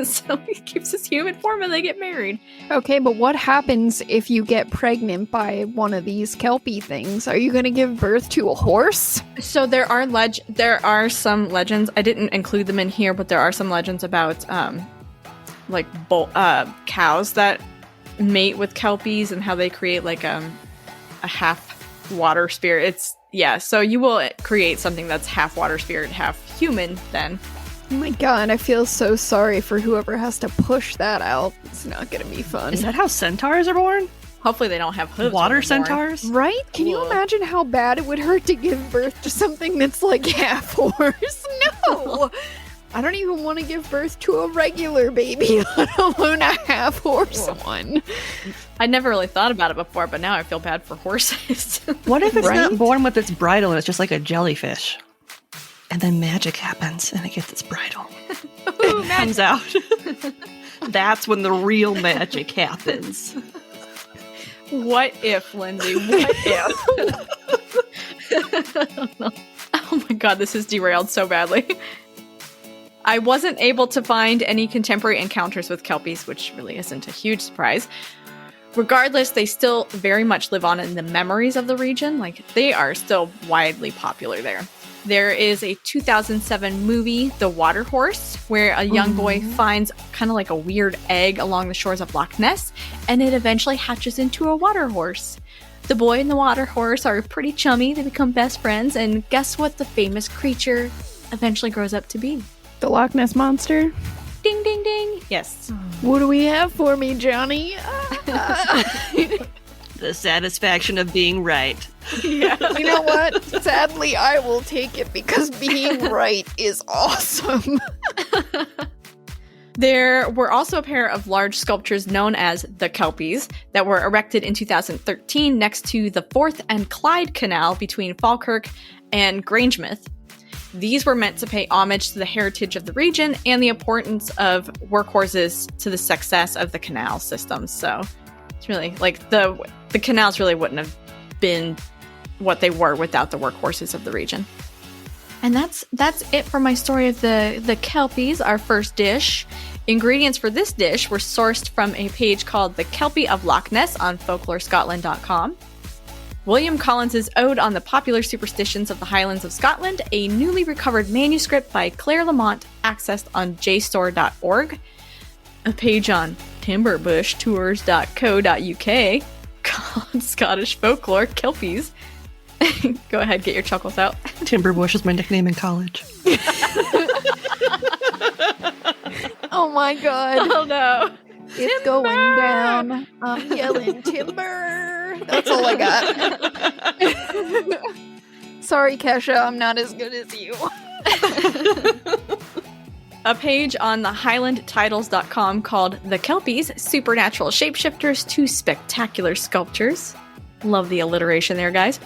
Speaker 3: So he keeps his human form and they get married.
Speaker 2: Okay, but what happens if you get pregnant by one of these Kelpie things? Are you going to give birth to a horse?
Speaker 3: So there are some legends. I didn't include them in here, but there are some legends about cows that mate with Kelpies and how they create like a half water spirit. So you will create something that's half water spirit, half human then.
Speaker 2: Oh my god, I feel so sorry for whoever has to push that out. It's not gonna be fun.
Speaker 1: Is that how centaurs are born?
Speaker 3: Hopefully they don't have hooves.
Speaker 1: Water
Speaker 3: when they're born.
Speaker 1: centaurs?
Speaker 2: Right? Can you
Speaker 3: Ugh.
Speaker 2: imagine how bad it would hurt to give birth to something that's like half horse? No! I don't even want to give birth to a regular baby, let alone a half horse one.
Speaker 3: I never really thought about it before, but now I feel bad for horses.
Speaker 1: What if it's
Speaker 2: Right?
Speaker 1: not born with its bridle and it's just like a jellyfish? And then magic happens and it gets its bridle.
Speaker 3: Ooh,
Speaker 1: It comes out. That's when the real magic happens.
Speaker 3: What if, Lindsay? What if? Oh my god, this is derailed so badly. I wasn't able to find any contemporary encounters with Kelpies, which really isn't a huge surprise. Regardless, they still very much live on in the memories of the region. Like, they are still widely popular there. There is a 2007 movie, The Water Horse, where a young boy finds kind of like a weird egg along the shores of Loch Ness, and it eventually hatches into a water horse. The boy and the water horse are pretty chummy, they become best friends, and guess what the famous creature eventually grows up to be?
Speaker 2: The Loch Ness Monster?
Speaker 3: Ding, ding, ding. Yes.
Speaker 2: What do we have for me, Johnny?
Speaker 1: The satisfaction of being right.
Speaker 3: Yeah.
Speaker 2: You know what? Sadly, I will take it because being right is awesome.
Speaker 3: There were also a pair of large sculptures known as the Kelpies that were erected in 2013 next to the Forth and Clyde Canal between Falkirk and Grangemouth. These were meant to pay homage to the heritage of the region and the importance of workhorses to the success of the canal system. So it's really like the canals really wouldn't have been what they were without the workhorses of the region. And that's it for my story of the Kelpies, our first dish. Ingredients for this dish were sourced from a page called The Kelpie of Loch Ness on folklorescotland.com. William Collins's Ode on the Popular Superstitions of the Highlands of Scotland, a newly recovered manuscript by Claire Lamont, accessed on jstore.org. A page on timberbushtours.co.uk called Scottish Folklore Kelpies. Go ahead, get your chuckles out.
Speaker 1: Timberbush is my nickname in college.
Speaker 2: Oh my god.
Speaker 3: Oh no.
Speaker 2: It's going down. I'm yelling timber. That's all I got. Sorry, Kesha, I'm not as good as you.
Speaker 3: A page on the highlandtitles.com called The Kelpies, Supernatural Shapeshifters to Spectacular Sculptures. Love the alliteration there, guys.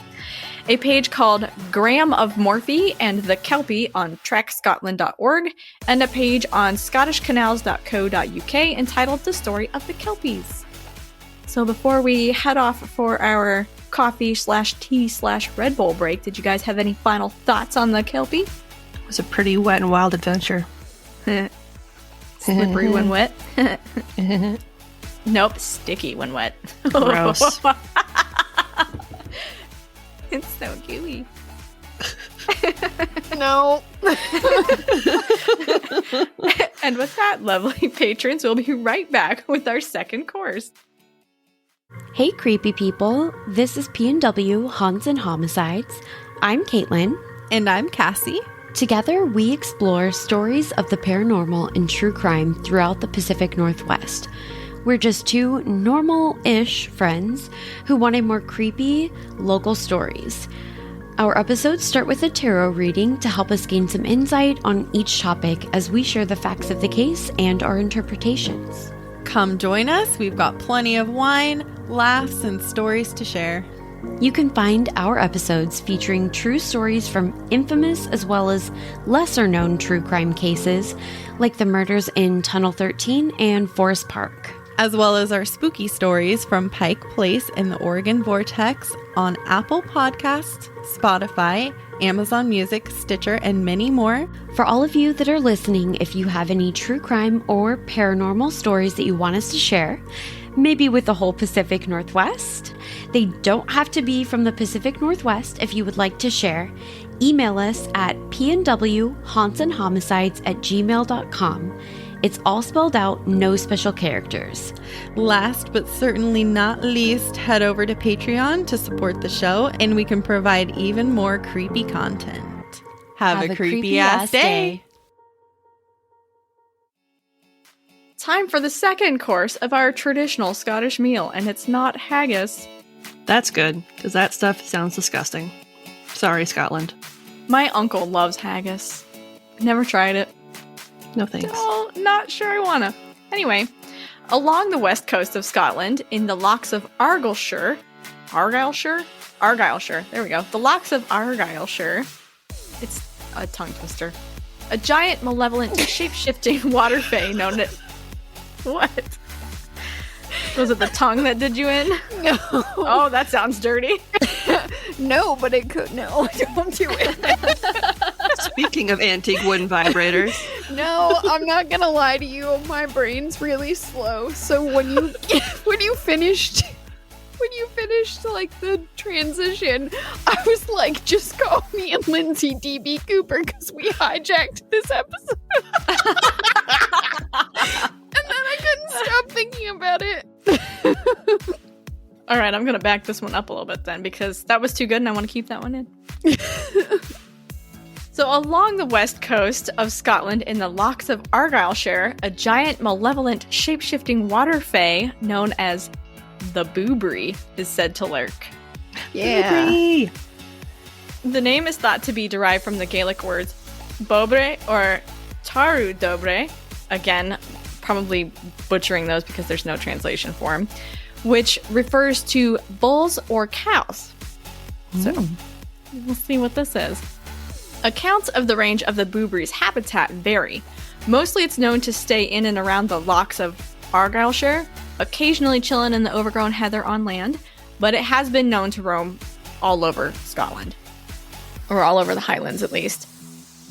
Speaker 3: A page called Graham of Morphy and the Kelpie on trackscotland.org, and a page on scottishcanals.co.uk entitled The Story of the Kelpies. So before we head off for our coffee/tea/Red Bull break, did you guys have any final thoughts on the Kelpie?
Speaker 1: It was a pretty wet and wild adventure.
Speaker 3: Slippery when wet. Nope, sticky when wet.
Speaker 1: Gross.
Speaker 3: It's so gooey.
Speaker 2: No.
Speaker 3: And with that, lovely patrons, we'll be right back with our second course.
Speaker 4: Hey creepy people, this is P&W Haunts and Homicides. I'm Caitlin.
Speaker 5: And I'm Cassie.
Speaker 4: Together we explore stories of the paranormal and true crime throughout the Pacific Northwest. We're just two normal-ish friends who want a more creepy, local stories. Our episodes start with a tarot reading to help us gain some insight on each topic as we share the facts of the case and our interpretations.
Speaker 5: Come join us. We've got plenty of wine, laughs, and stories to share.
Speaker 4: You can find our episodes featuring true stories from infamous as well as lesser-known true crime cases, like the murders in Tunnel 13 and Forest Park.
Speaker 5: As well as our spooky stories from Pike Place in the Oregon Vortex on Apple Podcasts, Spotify, Amazon Music, Stitcher, and many more.
Speaker 4: For all of you that are listening, if you have any true crime or paranormal stories that you want us to share, maybe with the whole Pacific Northwest, they don't have to be from the Pacific Northwest if you would like to share. Email us at pnwhauntsandhomicides@gmail.com. It's all spelled out, no special characters.
Speaker 5: Last but certainly not least, head over to Patreon to support the show, and we can provide even more creepy content. Have a creepy ass day.
Speaker 3: time for the second course of our traditional Scottish meal, and it's not haggis.
Speaker 1: That's good, because that stuff sounds disgusting. Sorry, Scotland.
Speaker 3: My uncle loves haggis. Never tried it.
Speaker 1: No thanks.
Speaker 3: Oh, not sure I wanna. Anyway, along the west coast of Scotland, in the lochs of Argyllshire, there we go. The lochs of Argyllshire. It's a tongue twister. A giant, malevolent, shape-shifting water fae known as... What? Was it the tongue that did you in?
Speaker 2: No.
Speaker 3: Oh, that sounds dirty.
Speaker 2: No, but it could. No, don't do it.
Speaker 1: Speaking of antique wooden vibrators.
Speaker 2: No, I'm not gonna lie to you. My brain's really slow. So when you finished like the transition, I was like, just call me and Lindsay DB Cooper because we hijacked this episode. And then I couldn't stop thinking about it.
Speaker 3: All right, I'm going to back this one up a little bit then because that was too good and I want to keep that one in. So along the west coast of Scotland in the lochs of Argyllshire, a giant, malevolent, shape-shifting water fae known as the Boobrie is said to lurk.
Speaker 2: Yeah.
Speaker 1: Boobrie!
Speaker 3: The name is thought to be derived from the Gaelic words Bobre or Taru Dobre. Again, probably butchering those because there's no translation for them, which refers to bulls or cows. So, we'll see what this is. Accounts of the range of the Boobrie's habitat vary. Mostly it's known to stay in and around the lochs of Argyllshire, occasionally chilling in the overgrown heather on land, but it has been known to roam all over Scotland. Or all over the Highlands, at least.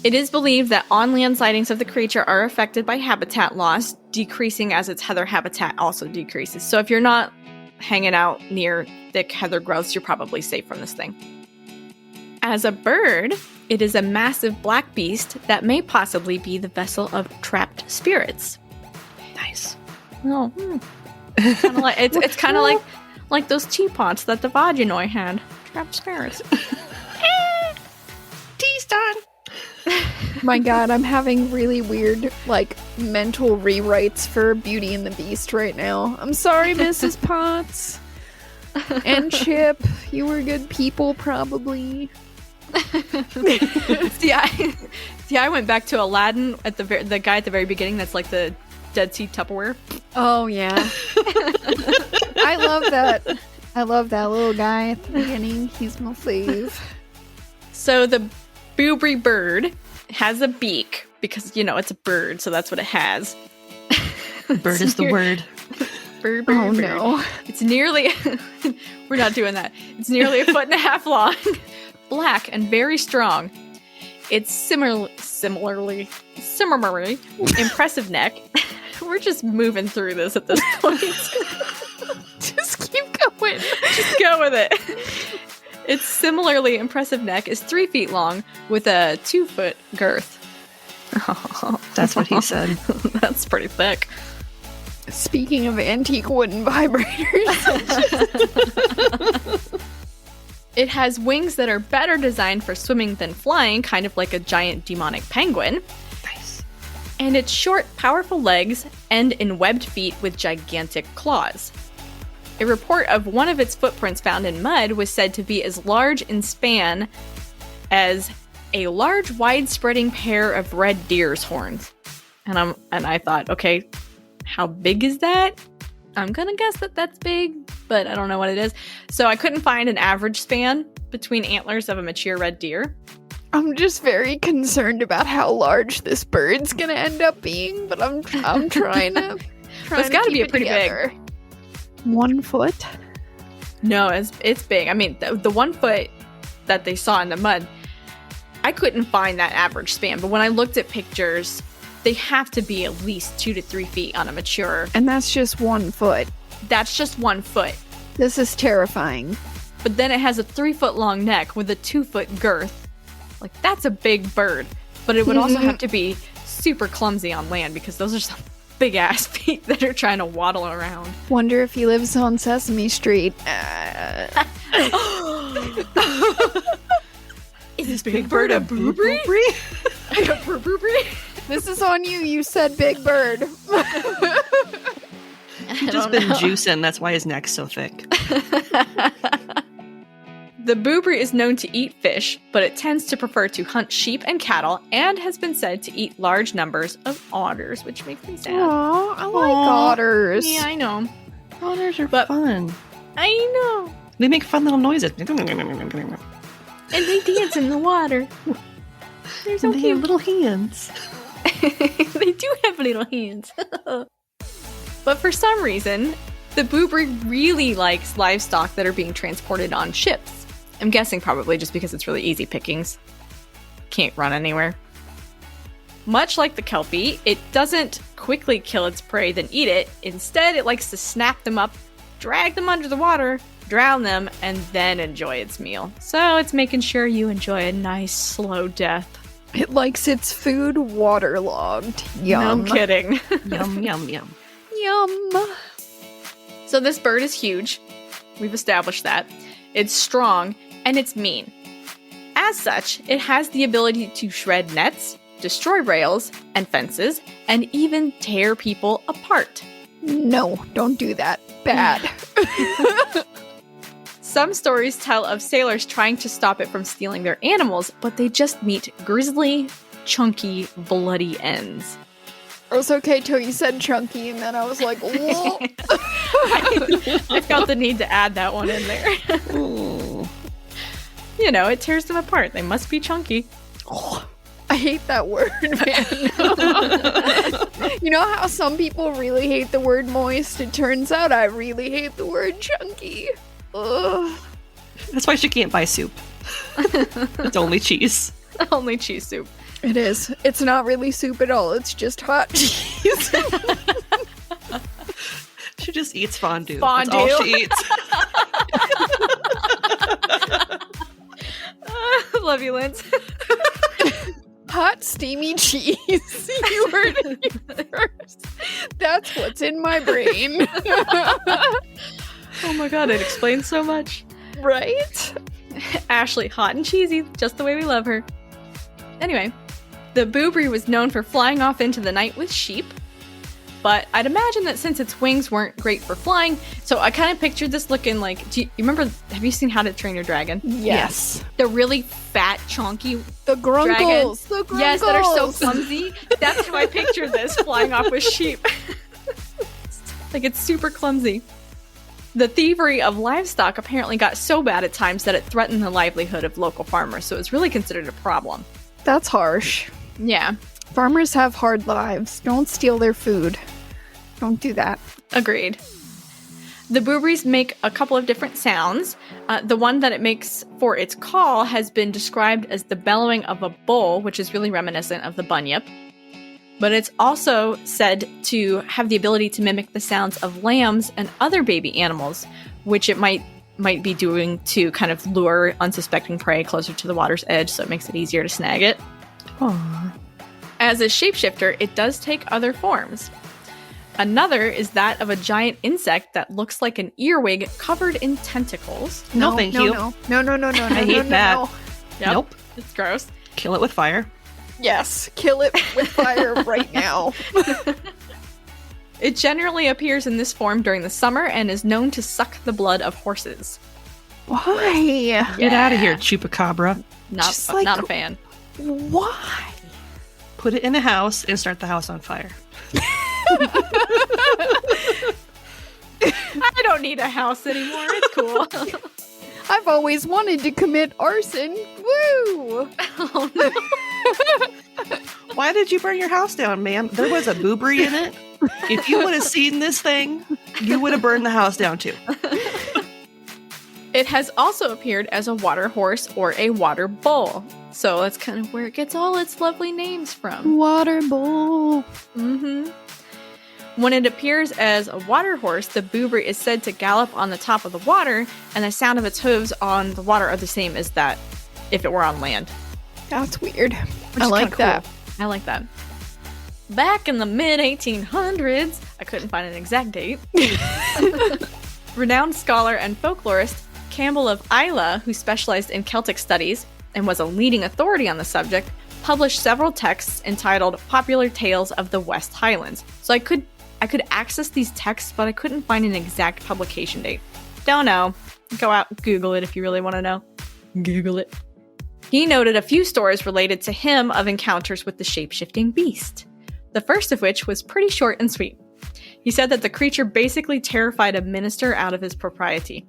Speaker 3: It is believed that on-land sightings of the creature are affected by habitat loss, decreasing as its heather habitat also decreases. So if you're not hanging out near thick heather growths, you're probably safe from this thing. As a bird, it is a massive black beast that may possibly be the vessel of trapped spirits.
Speaker 1: Nice.
Speaker 3: Oh, kinda like, it's kind of like those teapots that the Vaginoi had. Trapped spirits.
Speaker 1: Tea's done.
Speaker 2: My God, I'm having really weird, like, mental rewrites for Beauty and the Beast right now. I'm sorry, Mrs. Potts. And Chip, you were good people, probably.
Speaker 3: See, I went back to Aladdin at the guy at the very beginning. That's like the Dead Sea Tupperware.
Speaker 2: Oh yeah, I love that. I love that little guy at the beginning. He's my fave.
Speaker 3: So the Boobrie bird has a beak because it's a bird, so that's what it has.
Speaker 1: Bird is the word.
Speaker 3: Bird.
Speaker 2: Oh no,
Speaker 3: it's nearly. We're not doing that. It's nearly 1.5 feet long. Black and very strong. Its similarly impressive neck. We're just moving through this at this point.
Speaker 2: just keep going.
Speaker 3: Just go with it. Its similarly impressive neck is 3 feet long with a 2-foot girth.
Speaker 1: That's what he said.
Speaker 3: That's pretty thick.
Speaker 2: Speaking of antique wooden vibrators.
Speaker 3: It has wings that are better designed for swimming than flying, kind of like a giant demonic penguin.
Speaker 1: Nice.
Speaker 3: And its short, powerful legs end in webbed feet with gigantic claws. A report of one of its footprints found in mud was said to be as large in span as a large, wide-spreading pair of red deer's horns. And I thought, okay, how big is that? I'm gonna guess that that's big, but I don't know what it is. So I couldn't find an average span between antlers of a mature red deer.
Speaker 2: I'm just very concerned about how large this bird's gonna end up being, but I'm trying to.
Speaker 3: It's got to be a pretty big.
Speaker 2: 1 foot.
Speaker 3: No, it's big. I mean, the 1 foot that they saw in the mud, I couldn't find that average span. But when I looked at pictures, they have to be at least 2 to 3 feet on a mature.
Speaker 2: And that's just 1 foot.
Speaker 3: That's just 1 foot.
Speaker 2: This is terrifying.
Speaker 3: But then it has a 3-foot long neck with a 2-foot girth. Like, that's a big bird. But it would also have to be super clumsy on land because those are some big ass feet that are trying to waddle around.
Speaker 2: Wonder if he lives on Sesame Street.
Speaker 3: Is this big bird a Boobrie? A Boobrie?
Speaker 2: This is on you. You said Big Bird.
Speaker 1: He's just been juicing. That's why his neck's so thick.
Speaker 3: The Boobrie is known to eat fish, but it tends to prefer to hunt sheep and cattle, and has been said to eat large numbers of otters, which makes me sad.
Speaker 2: Aw, I like otters.
Speaker 3: Yeah, I know.
Speaker 1: Otters are
Speaker 3: But-
Speaker 1: fun.
Speaker 3: I know.
Speaker 1: They make fun little noises.
Speaker 3: And they dance in the water. They're so
Speaker 1: They have
Speaker 3: cute.
Speaker 1: little hands.
Speaker 3: They do have little hands. But for some reason, the Boobrie really likes livestock that are being transported on ships. I'm guessing probably just because it's really easy pickings. Can't run anywhere. Much like the Kelpie, it doesn't quickly kill its prey then eat it. Instead, it likes to snap them up, drag them under the water, drown them, and then enjoy its meal. So it's making sure you enjoy a nice, slow death.
Speaker 2: It likes its food waterlogged. Yum.
Speaker 3: No kidding.
Speaker 1: Yum, yum, yum.
Speaker 2: Yum.
Speaker 3: So this bird is huge. We've established that. It's strong, and it's mean. As such, it has the ability to shred nets, destroy rails and fences, and even tear people apart.
Speaker 2: No, don't do that. Bad.
Speaker 3: Some stories tell of sailors trying to stop it from stealing their animals, but they just meet grisly, chunky, bloody ends.
Speaker 2: It was okay till you said chunky, and then I was like, "Whoa."
Speaker 3: I felt the need to add that one in there.
Speaker 1: Ooh.
Speaker 3: You know, it tears them apart. They must be chunky.
Speaker 2: I hate that word, man. You know how some people really hate the word moist? It turns out I really hate the word chunky. Ugh.
Speaker 1: That's why she can't buy soup. It's only cheese.
Speaker 3: Only cheese soup.
Speaker 2: It is. It's not really soup at all. It's just hot cheese.
Speaker 1: She just eats fondue.
Speaker 3: Fondue.
Speaker 1: That's all she eats.
Speaker 3: Love you, Linz.
Speaker 2: Hot, steamy cheese. You heard it first. That's what's in my brain.
Speaker 3: Oh my god, it explains so much.
Speaker 2: Right?
Speaker 3: Ashley, hot and cheesy, just the way we love her. Anyway, the Boobrie was known for flying off into the night with sheep, but I'd imagine that since its wings weren't great for flying, so I kind of pictured this looking like, you remember, have you seen How to Train Your Dragon?
Speaker 2: Yes.
Speaker 3: The really fat, chunky
Speaker 2: The grunkles.
Speaker 3: dragons.
Speaker 2: The grunkles.
Speaker 3: Yes, that are so clumsy. That's how I pictured this, flying off with sheep. Like, it's super clumsy. The thievery of livestock apparently got so bad at times that it threatened the livelihood of local farmers, so it's really considered a problem.
Speaker 2: That's harsh.
Speaker 3: Yeah,
Speaker 2: Farmers have hard lives. Don't steal their food. Don't do that.
Speaker 3: agreed. The Boobries make a couple of different sounds. The one that it makes for its call has been described as the bellowing of a bull, which is really reminiscent of the bunyip. But it's also said to have the ability to mimic the sounds of lambs and other baby animals, which it might be doing to kind of lure unsuspecting prey closer to the water's edge, so it makes it easier to snag it.
Speaker 1: Aww.
Speaker 3: As a shapeshifter, it does take other forms. Another is that of a giant insect that looks like an earwig covered in tentacles.
Speaker 1: No, thank you.
Speaker 2: No.
Speaker 1: I hate that.
Speaker 3: Yep,
Speaker 1: Nope.
Speaker 3: it's gross.
Speaker 1: Kill it with fire.
Speaker 2: Yes, kill it with fire right now.
Speaker 3: It generally appears in this form during the summer and is known to suck the blood of horses.
Speaker 2: Why?
Speaker 1: Get out of here, chupacabra.
Speaker 2: Just like-
Speaker 3: Not a fan.
Speaker 2: Why?
Speaker 1: Put it in a house and start the house on fire.
Speaker 3: I don't need a house anymore. It's cool.
Speaker 2: I've always wanted to commit arson. Woo!
Speaker 3: Oh, no.
Speaker 1: Why did you burn your house down, ma'am? There was a Boobrie in it. If you would have seen this thing, you would have burned the house down too.
Speaker 3: It has also appeared as a water horse or a water bull. So that's kind of where it gets all its lovely names from.
Speaker 2: Water bowl.
Speaker 3: Mm-hmm. When it appears as a water horse, the Boobrie is said to gallop on the top of the water, and the sound of its hooves on the water are the same as that if it were on land.
Speaker 2: That's weird.
Speaker 3: Which
Speaker 2: I
Speaker 3: is
Speaker 2: like
Speaker 3: kinda
Speaker 2: that.
Speaker 3: cool. I like that. Back in the mid-1800s, I couldn't find an exact date, renowned scholar and folklorist Campbell of Islay, who specialized in Celtic studies and was a leading authority on the subject, published several texts entitled Popular Tales of the West Highlands. So I could access these texts, but I couldn't find an exact publication date. Don't know. Go out and Google it if you really want to know. Google it. He noted a few stories related to him of encounters with the shape-shifting beast. The first of which was pretty short and sweet. He said that the creature basically terrified a minister out of his propriety.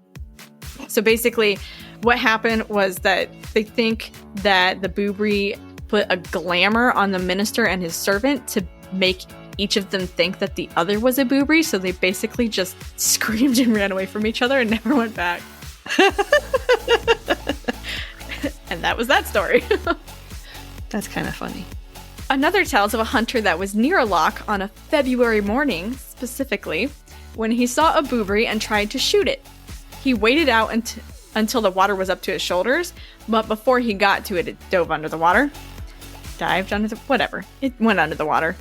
Speaker 3: So basically, what happened was that they think that the Boobrie put a glamour on the minister and his servant to make each of them think that the other was a Boobrie, so they basically just screamed and ran away from each other and never went back. And that was that story.
Speaker 1: That's kind of funny.
Speaker 3: Another tells of a hunter that was near a loch on a February morning, specifically, when he saw a Boobrie and tried to shoot it. He waited out until the water was up to his shoulders, but before he got to it, it dove under the water. Dived under the... whatever. It went under the water.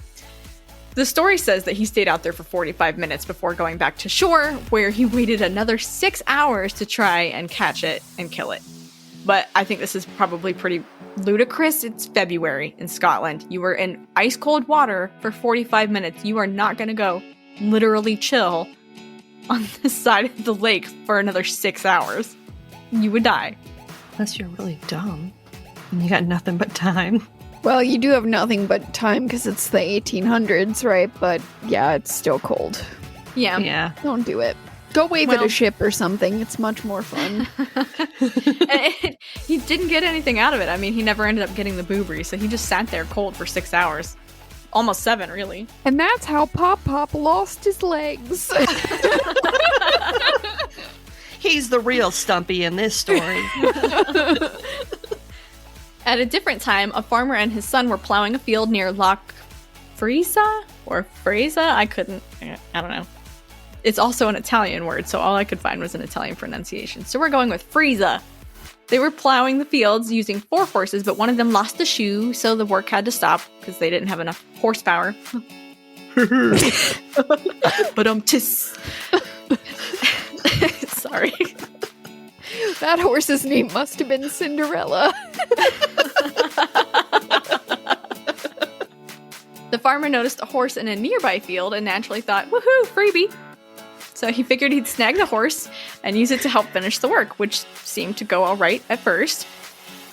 Speaker 3: The story says that he stayed out there for 45 minutes before going back to shore, where he waited another 6 hours to try and catch it and kill it. But I think this is probably pretty ludicrous. It's February in Scotland. You were in ice-cold water for 45 minutes. You are not going to go literally chill on this side of the lake for another 6 hours. You would die.
Speaker 1: Unless you're really dumb and you got nothing but time.
Speaker 2: Well, you do have nothing but time because it's the 1800s, right? But yeah, it's still cold.
Speaker 3: Yeah.
Speaker 1: Yeah.
Speaker 2: Don't do it. Go wave at a ship or something. It's much more fun.
Speaker 3: He didn't get anything out of it. I mean, he never ended up getting the Boobrie, so he just sat there cold for 6 hours. Almost 7, really.
Speaker 2: And that's how Pop lost his legs.
Speaker 1: He's the real Stumpy in this story.
Speaker 3: At a different time, a farmer and his son were plowing a field near Loch Frisa? Or Fresa? I don't know. It's also an Italian word, so all I could find was an Italian pronunciation. So we're going with Frisa. They were plowing the fields using 4 horses, but one of them lost a shoe, so the work had to stop because they didn't have enough horsepower. But sorry.
Speaker 2: That horse's name must have been Cinderella.
Speaker 3: The farmer noticed a horse in a nearby field and naturally thought, woohoo, freebie. So he figured he'd snag the horse and use it to help finish the work, which seemed to go all right at first.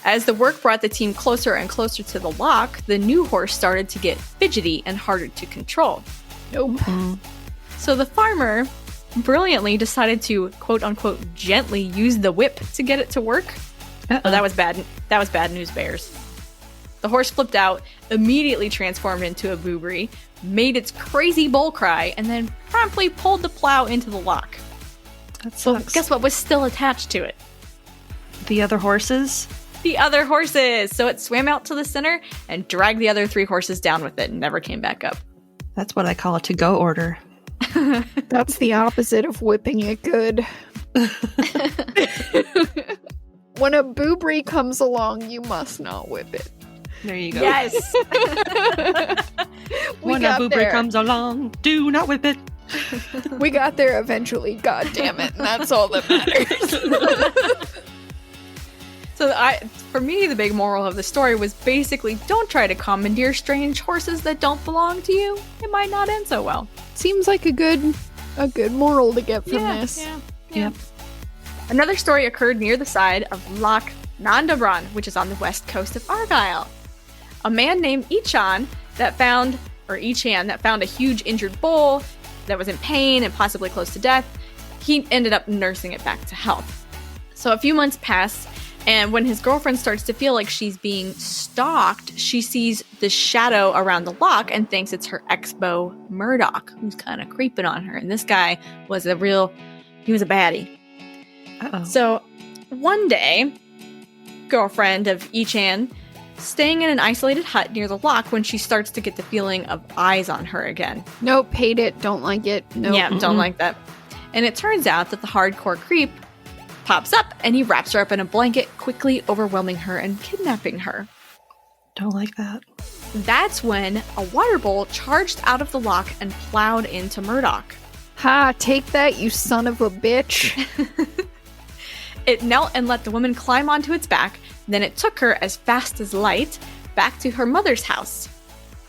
Speaker 3: As the work brought the team closer and closer to the loch, the new horse started to get fidgety and harder to control.
Speaker 2: Nope.
Speaker 3: So the farmer brilliantly decided to, quote-unquote, gently use the whip to get it to work. Oh, that was bad. That was bad news, bears. The horse flipped out, immediately transformed into a Boobrie, made its crazy bull cry, and then promptly pulled the plow into the loch.
Speaker 1: That
Speaker 3: So
Speaker 1: sucks.
Speaker 3: guess what was still attached to it?
Speaker 1: The other horses?
Speaker 3: The other horses! So it swam out to the center and dragged the other 3 horses down with it and never came back up.
Speaker 1: That's what I call a to-go order.
Speaker 2: That's the opposite of whipping it good. When a Boobrie comes along, you must not whip it.
Speaker 1: There you go.
Speaker 3: Yes!
Speaker 1: When a Boobrie comes along, do not whip it.
Speaker 2: We got there eventually, god damn it, and that's all that matters.
Speaker 3: So for me, the big moral of the story was basically don't try to commandeer strange horses that don't belong to you. It might not end so well.
Speaker 2: Seems like a good moral to get from this.
Speaker 3: Yeah.
Speaker 1: Yep.
Speaker 3: Another story occurred near the side of Loch Nandabran, which is on the west coast of Argyll. A man named Ichan that found a huge injured bull that was in pain and possibly close to death. He ended up nursing it back to health. So a few months pass, and when his girlfriend starts to feel like she's being stalked, she sees the shadow around the loch and thinks it's her ex-beau Murdoch, who's kind of creeping on her. And this guy was he was a baddie.
Speaker 1: Uh-oh.
Speaker 3: So one day, girlfriend of Ichan staying in an isolated hut near the loch when she starts to get the feeling of eyes on her again.
Speaker 2: Nope, hate it, don't like it. Nope.
Speaker 3: Yeah, don't like that. And it turns out that the hardcore creep pops up and he wraps her up in a blanket, quickly overwhelming her and kidnapping her.
Speaker 1: Don't like that.
Speaker 3: That's when a water bull charged out of the loch and plowed into Murdoch.
Speaker 2: Ha, take that, you son of a bitch.
Speaker 3: It knelt and let the woman climb onto its back. Then it took her as fast as light, back to her mother's house.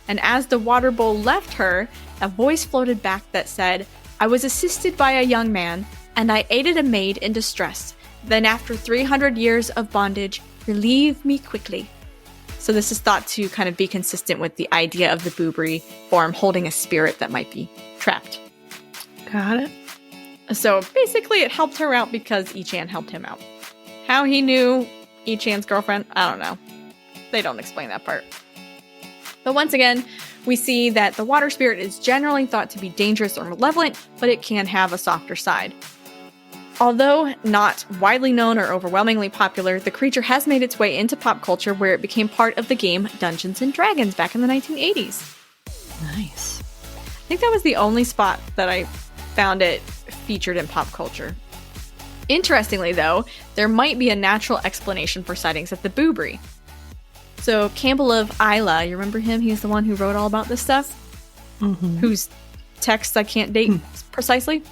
Speaker 3: And as the water bowl left her, a voice floated back that said, "I was assisted by a young man, and I aided a maid in distress. Then after 300 years of bondage, relieve me quickly." So this is thought to kind of be consistent with the idea of the Boobrie form holding a spirit that might be trapped.
Speaker 1: Got it.
Speaker 3: So basically it helped her out because Ichan helped him out. How he knew Ichan's girlfriend, I don't know. They don't explain that part. But once again, we see that the water spirit is generally thought to be dangerous or malevolent, but it can have a softer side. Although not widely known or overwhelmingly popular, the creature has made its way into pop culture where it became part of the game Dungeons & Dragons back in the 1980s.
Speaker 1: Nice.
Speaker 3: I think that was the only spot that I found it featured in pop culture. Interestingly, though, there might be a natural explanation for sightings of the Boobrie. So Campbell of Isla, you remember him? He's the one who wrote all about this stuff?
Speaker 1: Mm-hmm.
Speaker 3: Whose texts I can't date precisely?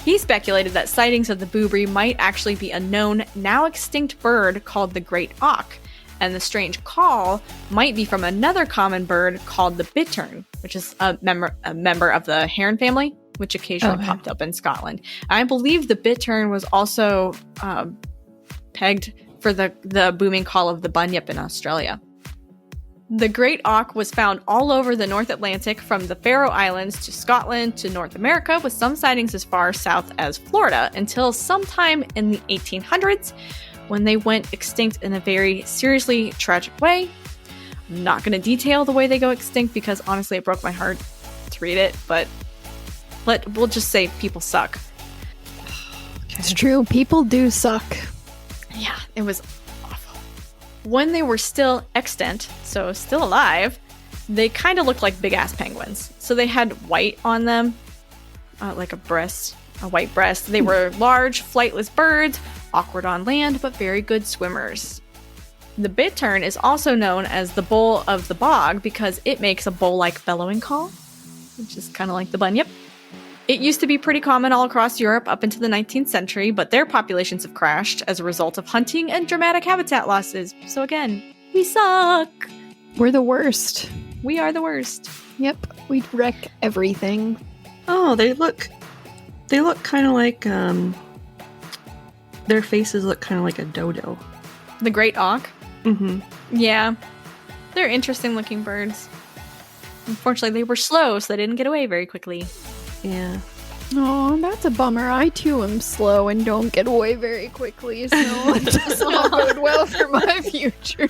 Speaker 3: He speculated that sightings of the Boobrie might actually be a known, now extinct bird called the great auk, and the strange call might be from another common bird called the bittern, which is a member of the heron family, which occasionally popped up in Scotland. I believe the bittern was also pegged for the booming call of the bunyip in Australia. The great auk was found all over the North Atlantic, from the Faroe Islands to Scotland to North America, with some sightings as far south as Florida, until sometime in the 1800s, when they went extinct in a very seriously tragic way. I'm not going to detail the way they go extinct because honestly it broke my heart to read it, but we'll just say people suck.
Speaker 2: It's true. People do suck.
Speaker 3: Yeah, it was awful. When they were still extant, so still alive, they kind of looked like big-ass penguins. So they had white on them, like a white breast. They were large, flightless birds, awkward on land, but very good swimmers. The bittern is also known as the bull of the bog because it makes a bull-like bellowing call, which is kind of like the bunyip. It used to be pretty common all across Europe up into the 19th century, but their populations have crashed as a result of hunting and dramatic habitat losses. So again, we suck.
Speaker 2: We're the worst.
Speaker 3: We are the worst.
Speaker 2: Yep. We'd wreck everything.
Speaker 1: Oh, they look kind of like, their faces look kind of like a dodo.
Speaker 3: The great auk?
Speaker 1: Mm-hmm.
Speaker 3: Yeah. They're interesting looking birds. Unfortunately, they were slow, so they didn't get away very quickly.
Speaker 1: Yeah.
Speaker 2: Oh, that's a bummer. I too am slow and don't get away very quickly, so it does not bode well for my future.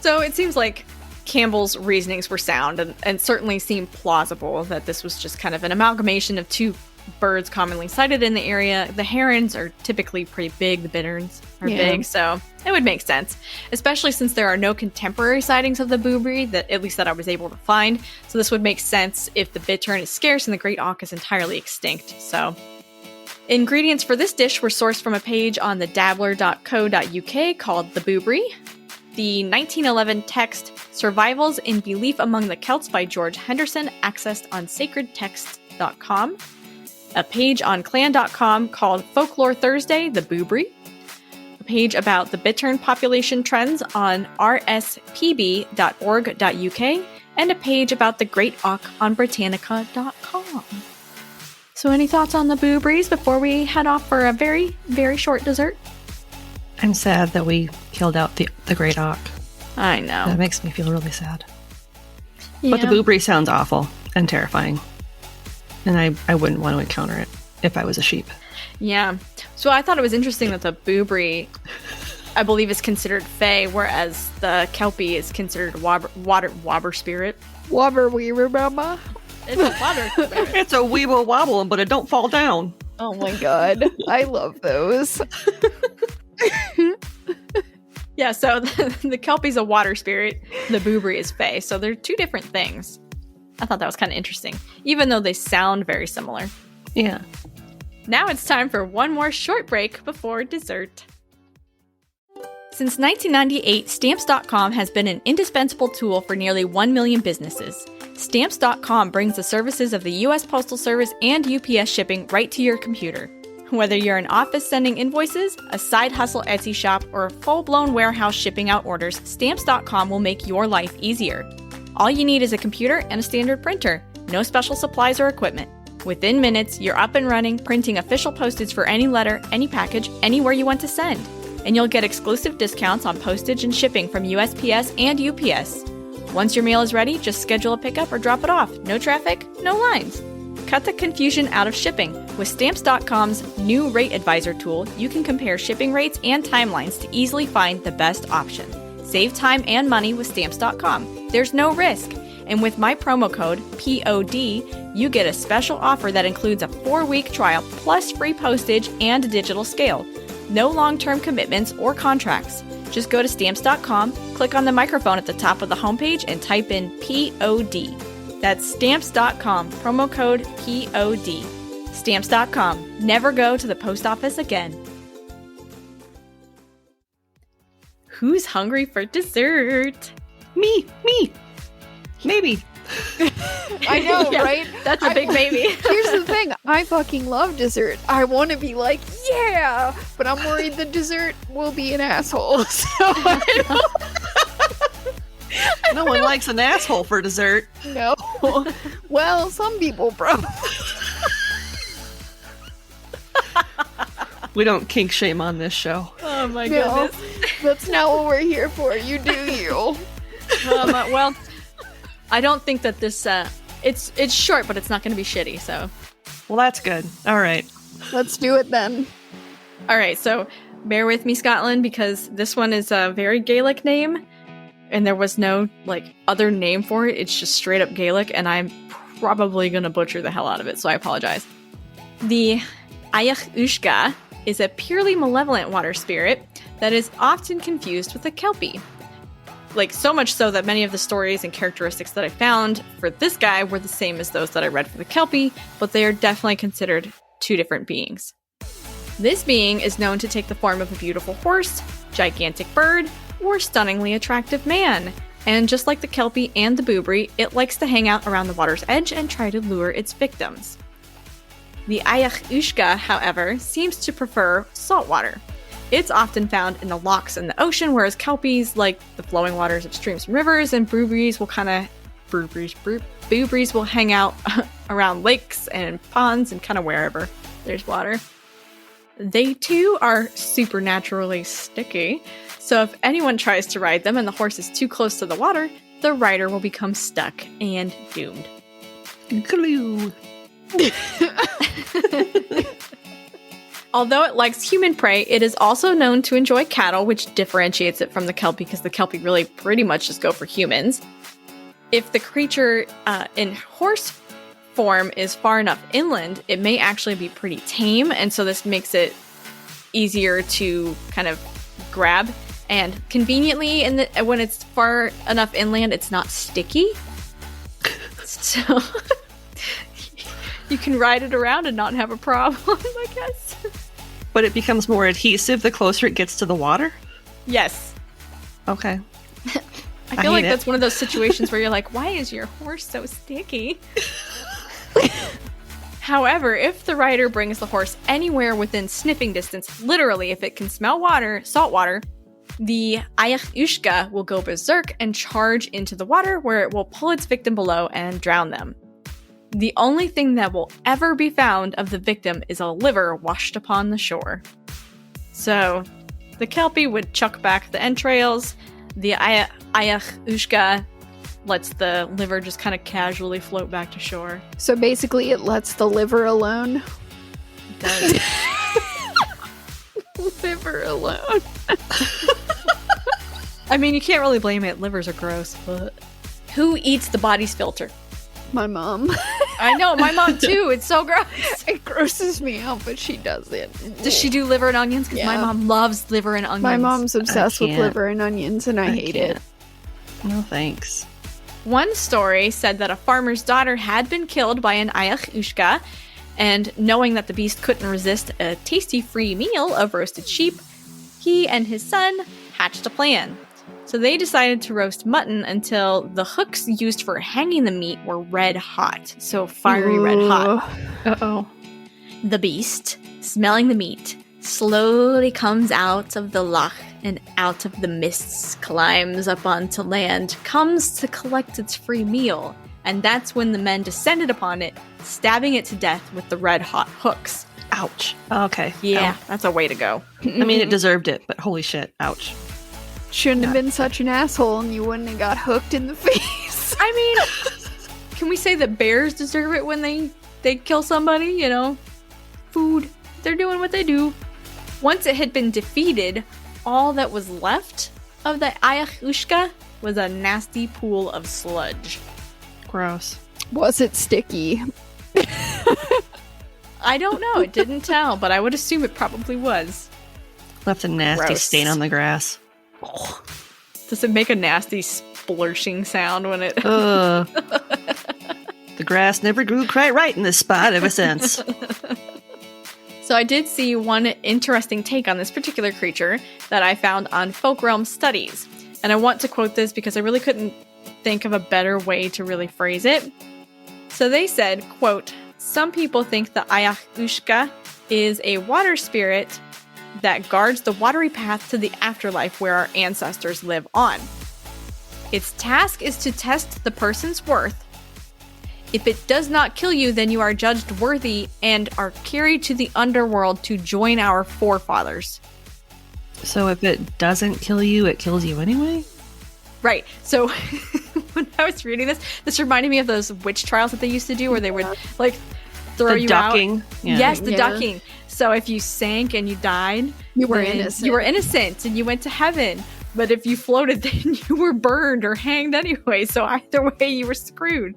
Speaker 3: So it seems like Campbell's reasonings were sound and certainly seem plausible that this was just kind of an amalgamation of two birds commonly sighted in the area. The herons are typically pretty big, the bitterns are big, so it would make sense, especially since there are no contemporary sightings of the Boobrie, at least that I was able to find. So this would make sense if the bittern is scarce and the great auk is entirely extinct. So ingredients for this dish were sourced from a page on the dabbler.co.uk called The Boobrie. The 1911 text Survivals in Belief Among the Celts by George Henderson, accessed on sacredtext.com. A page on clan.com called Folklore Thursday, The Boobrie. A page about the bittern population trends on rspb.org.uk. And a page about the great auk on Britannica.com. So any thoughts on the Boobries before we head off for a very, very short dessert?
Speaker 1: I'm sad that we killed out the great auk.
Speaker 3: I know.
Speaker 1: That makes me feel really sad.
Speaker 3: Yeah.
Speaker 1: But the Boobrie sounds awful and terrifying. And I wouldn't want to encounter it if I was a sheep.
Speaker 3: Yeah. So I thought it was interesting that the Boobrie, I believe, is considered fae, whereas the Kelpie is considered wobber spirit.
Speaker 2: Wobber weaver mama.
Speaker 3: It's a water spirit.
Speaker 1: It's a weeble wobble, but it don't fall down.
Speaker 2: Oh my god. I love those.
Speaker 3: Yeah, so the Kelpie's a water spirit, the Boobrie is fae, so they're two different things. I thought that was kind of interesting, even though they sound very similar.
Speaker 1: Yeah.
Speaker 3: Now it's time for one more short break before dessert. Since 1998, Stamps.com has been an indispensable tool for nearly 1 million businesses. Stamps.com brings the services of the U.S. Postal Service and UPS shipping right to your computer. Whether you're an office sending invoices, a side hustle Etsy shop, or a full-blown warehouse shipping out orders, Stamps.com will make your life easier. All you need is a computer and a standard printer. No special supplies or equipment. Within minutes, you're up and running, printing official postage for any letter, any package, anywhere you want to send. And you'll get exclusive discounts on postage and shipping from USPS and UPS. Once your mail is ready, just schedule a pickup or drop it off. No traffic, no lines. Cut the confusion out of shipping. With Stamps.com's new Rate Advisor tool, you can compare shipping rates and timelines to easily find the best option. Save time and money with Stamps.com. There's no risk. And with my promo code, POD, you get a special offer that includes a 4-week trial plus free postage and a digital scale. No long-term commitments or contracts. Just go to Stamps.com, click on the microphone at the top of the homepage, and type in POD. That's Stamps.com, promo code POD. Stamps.com. Never go to the post office again. Who's hungry for dessert?
Speaker 1: Me. Maybe.
Speaker 2: I know,
Speaker 3: Yeah,
Speaker 2: right?
Speaker 3: That's a big baby.
Speaker 2: Here's the thing. I fucking love dessert. I want to be like, yeah, but I'm worried the dessert will be an asshole. So
Speaker 1: No one likes an asshole for dessert.
Speaker 2: no. Well, some people probably.
Speaker 1: We don't kink shame on this show.
Speaker 3: Oh my
Speaker 2: No,
Speaker 3: goodness.
Speaker 2: that's not what we're here for. You do you.
Speaker 3: Well, I don't think that this, it's short, but it's not going to be shitty, so.
Speaker 1: Well, that's good. All right.
Speaker 2: Let's do it then.
Speaker 3: All right, so bear with me, Scotland, because this one is a very Gaelic name, and there was no, other name for it. It's just straight up Gaelic, and I'm probably going to butcher the hell out of it, so I apologize. The Uisge is a purely malevolent water spirit that is often confused with a Kelpie. So much so that many of the stories and characteristics that I found for this guy were the same as those that I read for the Kelpie, but they are definitely considered two different beings. This being is known to take the form of a beautiful horse, gigantic bird, or stunningly attractive man. And just like the Kelpie and the Boobrie, it likes to hang out around the water's edge and try to lure its victims. The Uisge, however, seems to prefer saltwater. It's often found in the lochs in the ocean, whereas Kelpies like the flowing waters of streams and rivers, and Boobries will hang out around lakes and ponds and kind of wherever there's water. They too are supernaturally sticky, so if anyone tries to ride them and the horse is too close to the water, the rider will become stuck and doomed.
Speaker 1: Glue.
Speaker 3: Although it likes human prey, it is also known to enjoy cattle, which differentiates it from the Kelpie because the Kelpie really pretty much just go for humans. If the creature in horse form is far enough inland, it may actually be pretty tame, and so this makes it easier to kind of grab. And conveniently, when it's far enough inland, it's not sticky. So you can ride it around and not have a problem, I guess.
Speaker 1: But it becomes more adhesive the closer it gets to the water?
Speaker 3: Yes.
Speaker 1: Okay.
Speaker 3: I feel like
Speaker 1: hate
Speaker 3: that's one of those situations where you're like, why is your horse so sticky? However, if the rider brings the horse anywhere within sniffing distance, literally if it can smell salt water, the Uisge will go berserk and charge into the water where it will pull its victim below and drown them. The only thing that will ever be found of the victim is a liver washed upon the shore. So, the Kelpie would chuck back the entrails, the Uisge lets the liver just kind of casually float back to shore.
Speaker 2: So basically, it lets the liver alone.
Speaker 3: It does.
Speaker 2: Liver alone.
Speaker 3: I mean, you can't really blame it. Livers are gross, but who eats the body's filter?
Speaker 2: My mom.
Speaker 3: I know, my mom too. It's so gross.
Speaker 2: It grosses me out, but she does it.
Speaker 3: Does she do liver and onions? Because my
Speaker 2: Yeah.
Speaker 3: mom loves liver and onions.
Speaker 2: My mom's obsessed with
Speaker 1: can't.
Speaker 2: liver and onions, and I hate it.
Speaker 1: No thanks.
Speaker 3: One story said that a farmer's daughter had been killed by an Uisge, and knowing that the beast couldn't resist a tasty free meal of roasted sheep, he and his son hatched a plan. So they decided to roast mutton until the hooks used for hanging the meat were red hot. So fiery red hot.
Speaker 1: Uh-oh.
Speaker 3: The beast, smelling the meat, slowly comes out of the loch and out of the mists, climbs up onto land, comes to collect its free meal. And that's when the men descended upon it, stabbing it to death with the red-hot hooks.
Speaker 1: Ouch. Okay.
Speaker 3: Yeah, that's a way to go.
Speaker 1: I mean, it deserved it, but holy shit. Ouch.
Speaker 2: Shouldn't have been such an asshole and you wouldn't have got hooked in the face.
Speaker 3: I mean, can we say that bears deserve it when they kill somebody, you know? Food. They're doing what they do. Once it had been defeated, all that was left of the Uisge was a nasty pool of sludge.
Speaker 1: Gross.
Speaker 2: Was it sticky?
Speaker 3: I don't know. It didn't tell, but I would assume it probably was.
Speaker 1: Left a nasty
Speaker 3: Gross.
Speaker 1: stain on the grass.
Speaker 3: Does it make a nasty splurshing sound when it...
Speaker 1: Ugh. The grass never grew quite right in this spot ever since.
Speaker 3: So I did see one interesting take on this particular creature that I found on Folk Realm Studies. And I want to quote this because I really couldn't think of a better way to really phrase it. So they said, quote, "Some people think the Uisge is a water spirit that guards the watery path to the afterlife where our ancestors live on. Its task is to test the person's worth. If it does not kill you, then you are judged worthy and are carried to the underworld to join our forefathers."
Speaker 1: So if it doesn't kill you, it kills you anyway?
Speaker 3: Right. So when I was reading this reminded me of those witch trials that they used to do where they would like throw
Speaker 1: The
Speaker 3: you
Speaker 1: ducking.
Speaker 3: out.
Speaker 1: Yeah.
Speaker 3: Yes, the
Speaker 2: Yeah.
Speaker 3: ducking. So if you sank and you died,
Speaker 2: You were
Speaker 3: then
Speaker 2: innocent.
Speaker 3: You were innocent and you went to heaven. But if you floated, then you were burned or hanged anyway. So either way, you were screwed.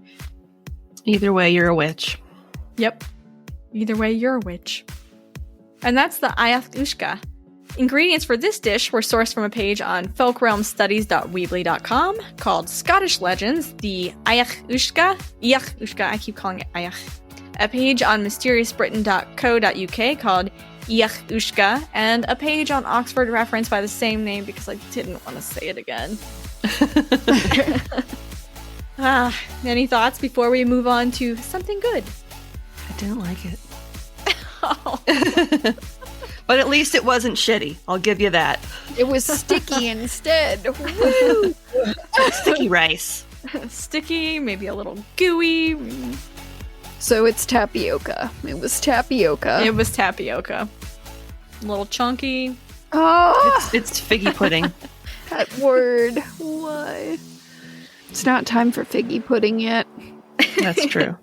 Speaker 1: Either way, you're a witch.
Speaker 3: Yep. Either way, you're a witch. And that's the Uisge. Ingredients for this dish were sourced from a page on folkrealmstudies.weebly.com called Scottish Legends, the Uisge, I keep calling it Uisge. A page on mysteriousbritain.co.uk called Uisge, and a page on Oxford Reference by the same name because I didn't want to say it again. Any thoughts before we move on to something good?
Speaker 1: I didn't like it.
Speaker 3: Oh.
Speaker 1: But at least it wasn't shitty. I'll give you that.
Speaker 2: It was sticky instead. Woo!
Speaker 1: Sticky rice.
Speaker 3: Sticky, maybe a little gooey.
Speaker 2: So it's tapioca. It was tapioca.
Speaker 3: It was tapioca. A little chunky.
Speaker 2: Oh,
Speaker 1: It's figgy pudding.
Speaker 2: that word. What? It's not time for figgy pudding yet.
Speaker 1: That's true.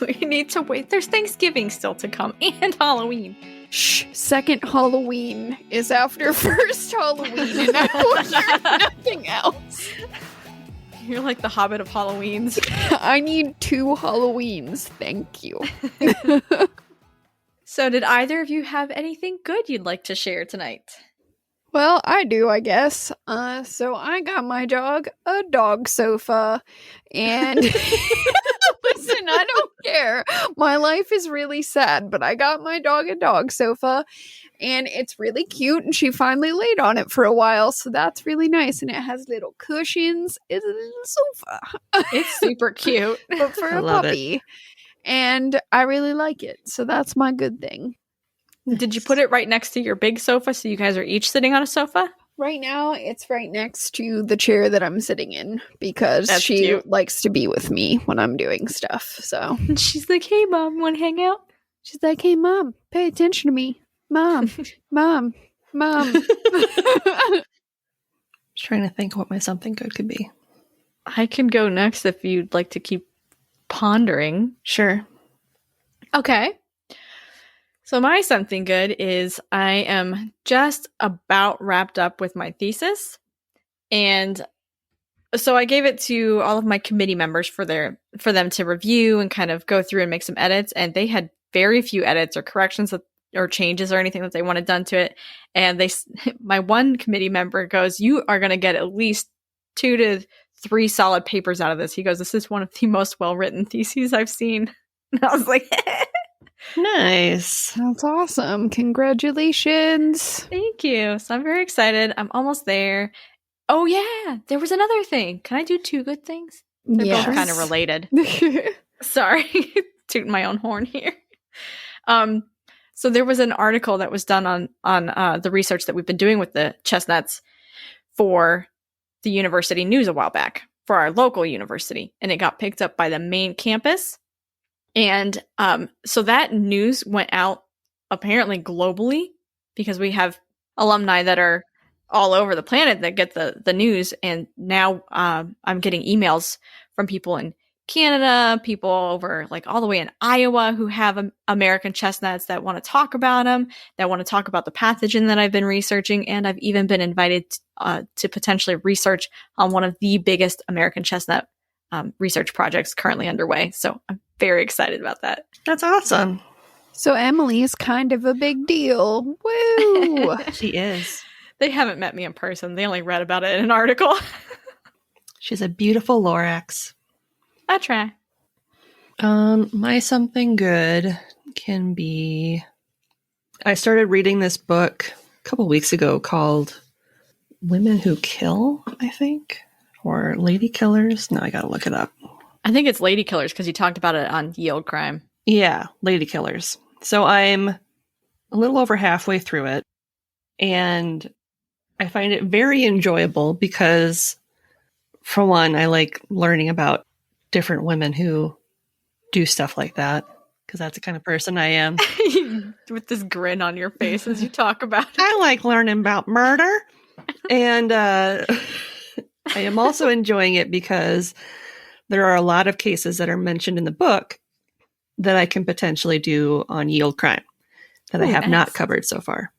Speaker 3: We need to wait. There's Thanksgiving still to come and Halloween.
Speaker 2: Shh. Second Halloween is after first Halloween, and I will hear nothing else.
Speaker 3: You're like the Hobbit of Halloweens.
Speaker 2: I need 2 Halloweens. Thank you.
Speaker 3: So did either of you have anything good you'd like to share tonight?
Speaker 2: Well, I do, I guess. So I got my dog a dog sofa, and listen, I don't care. My life is really sad, but I got my dog a dog sofa, and it's really cute, and she finally laid on it for a while, so that's really nice, and it has little cushions. It's a little sofa.
Speaker 3: It's super cute.
Speaker 2: But for
Speaker 1: I
Speaker 2: a
Speaker 1: love it.
Speaker 2: puppy. And I really like it, so that's my good thing.
Speaker 3: Did you put it right next to your big sofa so you guys are each sitting on a sofa?
Speaker 2: Right now, it's right next to the chair that I'm sitting in because
Speaker 3: That's
Speaker 2: she
Speaker 3: cute.
Speaker 2: likes to be with me when I'm doing stuff. So
Speaker 3: And she's like, "Hey, Mom, want to hang out?"
Speaker 2: she's like, "Hey, Mom, pay attention to me. Mom, Mom, Mom."
Speaker 1: Trying to think what my something good could be.
Speaker 3: I can go next if you'd like to keep pondering.
Speaker 1: Sure.
Speaker 3: Okay. So my something good is I am just about wrapped up with my thesis. And so I gave it to all of my committee members for them to review and kind of go through and make some edits. And they had very few edits or corrections or changes or anything that they wanted done to it. And my one committee member goes, "You are going to get at least 2 to 3 solid papers out of this." He goes, "This is one of the most well-written theses I've seen." And I was like,
Speaker 1: Nice.
Speaker 2: That's awesome. Congratulations.
Speaker 3: thank you. So I'm very excited. I'm almost there. Oh, yeah. There was another thing. Can I do 2 good things? They're both kind of related. Sorry. Tooting my own horn here. So there was an article that was done on the research that we've been doing with the chestnuts for the university news a while back, for our local university, and it got picked up by the main campus. And so that news went out apparently globally, because we have alumni that are all over the planet that get the news. And now I'm getting emails from people in Canada, people over like all the way in Iowa who have American chestnuts that want to talk about them, that want to talk about the pathogen that I've been researching. And I've even been invited to potentially research on one of the biggest American chestnut research projects currently underway. So I'm very excited about that.
Speaker 1: That's awesome.
Speaker 2: So Emily is kind of a big deal. Woo!
Speaker 1: She is.
Speaker 3: They haven't met me in person. They only read about it in an article.
Speaker 1: She's a beautiful Lorax.
Speaker 3: I try.
Speaker 1: My something good can be... I started reading this book a couple weeks ago called Women Who Kill, I think. Or Lady Killers. No, I gotta look it up.
Speaker 3: I think it's Lady Killers because you talked about it on Yield Crime.
Speaker 1: Yeah, Lady Killers. So I'm a little over halfway through it. And I find it very enjoyable because, for one, I like learning about different women who do stuff like that, because that's the kind of person I am.
Speaker 3: With this grin on your face as you talk about it.
Speaker 1: I like learning about murder. And I am also enjoying it because there are a lot of cases that are mentioned in the book that I can potentially do on Yield Crime that I have not covered so far.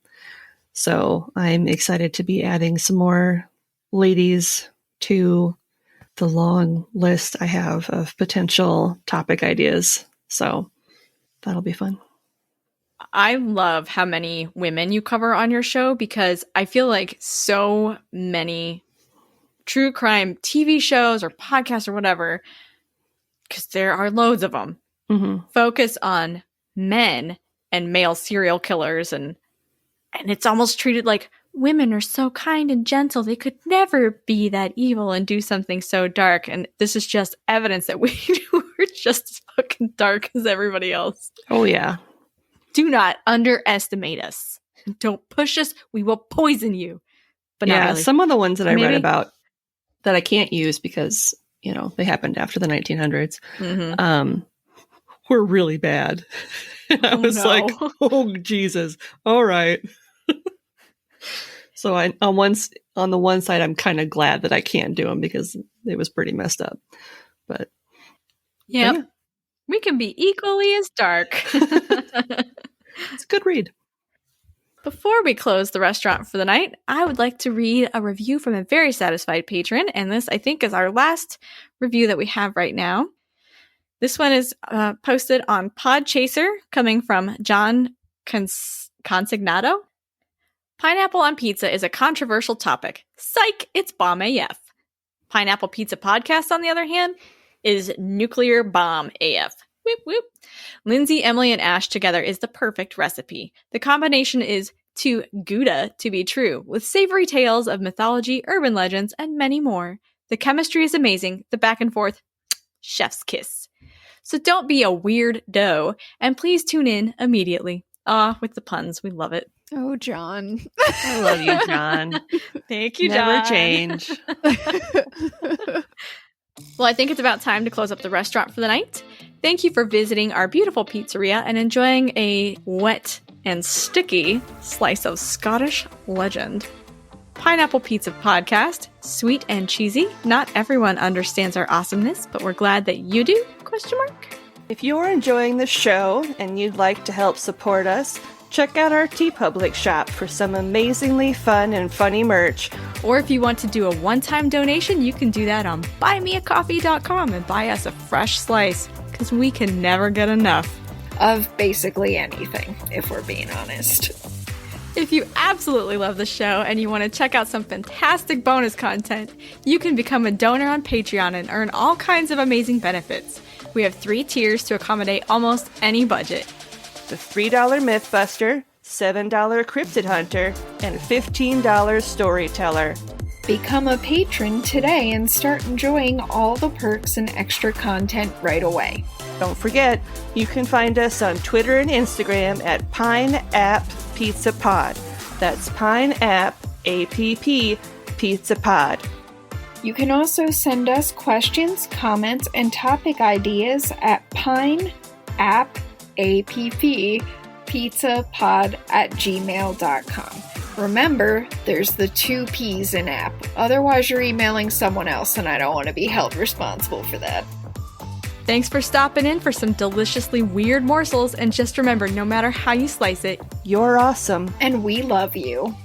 Speaker 1: So I'm excited to be adding some more ladies to the long list I have of potential topic ideas. So that'll be fun.
Speaker 3: I love how many women you cover on your show, because I feel like so many true crime TV shows or podcasts or whatever, because there are loads of them, focus on men and male serial killers, and it's almost treated like women are so kind and gentle, they could never be that evil and do something so dark. And this is just evidence that we're just as fucking dark as everybody else.
Speaker 1: Oh, yeah.
Speaker 3: Do not underestimate us. Don't push us. We will poison you. But
Speaker 1: yeah,
Speaker 3: not really.
Speaker 1: Some of the ones that I read about that I can't use because, you know, they happened after the 1900s, were really bad. And I was like, oh, Jesus. All right. So on the one side, I'm kind of glad that I can't do them because it was pretty messed up. But
Speaker 3: yeah, we can be equally as dark.
Speaker 1: It's a good read.
Speaker 3: Before we close the restaurant for the night, I would like to read a review from a very satisfied patron. And this, I think, is our last review that we have right now. This one is posted on Podchaser, coming from John Consignato. Pineapple on pizza is a controversial topic. Psych, it's bomb AF. Pineapple Pizza Podcast, on the other hand, is nuclear bomb AF. Whoop, whoop. Lindsay, Emily, and Ash together is the perfect recipe. The combination is too Gouda to be true, with savory tales of mythology, urban legends, and many more. The chemistry is amazing. The back and forth, chef's kiss. So don't be a weird dough, and please tune in immediately. With the puns. We love it.
Speaker 2: Oh, John.
Speaker 1: I love you, John.
Speaker 3: Thank you,
Speaker 1: Never
Speaker 3: John.
Speaker 1: change.
Speaker 3: Well, I think it's about time to close up the restaurant for the night. Thank you for visiting our beautiful pizzeria and enjoying a wet and sticky slice of Scottish legend. Pineapple Pizza Podcast, sweet and cheesy. Not everyone understands our awesomeness, but we're glad that you do, ?
Speaker 1: If you're enjoying the show and you'd like to help support us, check out our TeePublic shop for some amazingly fun and funny merch.
Speaker 3: Or if you want to do a one-time donation, you can do that on buymeacoffee.com and buy us a fresh slice, because we can never get enough.
Speaker 2: Of basically anything, if we're being honest.
Speaker 3: If you absolutely love the show and you want to check out some fantastic bonus content, you can become a donor on Patreon and earn all kinds of amazing benefits. We have 3 tiers to accommodate almost any budget.
Speaker 1: The $3 Mythbuster, $7 Cryptid Hunter, and $15 Storyteller.
Speaker 2: Become a patron today and start enjoying all the perks and extra content right away.
Speaker 1: Don't forget, you can find us on Twitter and Instagram at Pine App Pizza Pod. That's Pine App APP Pizza Pod.
Speaker 2: You can also send us questions, comments, and topic ideas at pineappizzapod@gmail.com. Remember, there's the 2 P's in app. Otherwise, you're emailing someone else, and I don't want to be held responsible for that.
Speaker 3: Thanks for stopping in for some deliciously weird morsels, and just remember, no matter how you slice it,
Speaker 1: You're awesome.
Speaker 2: And we love you.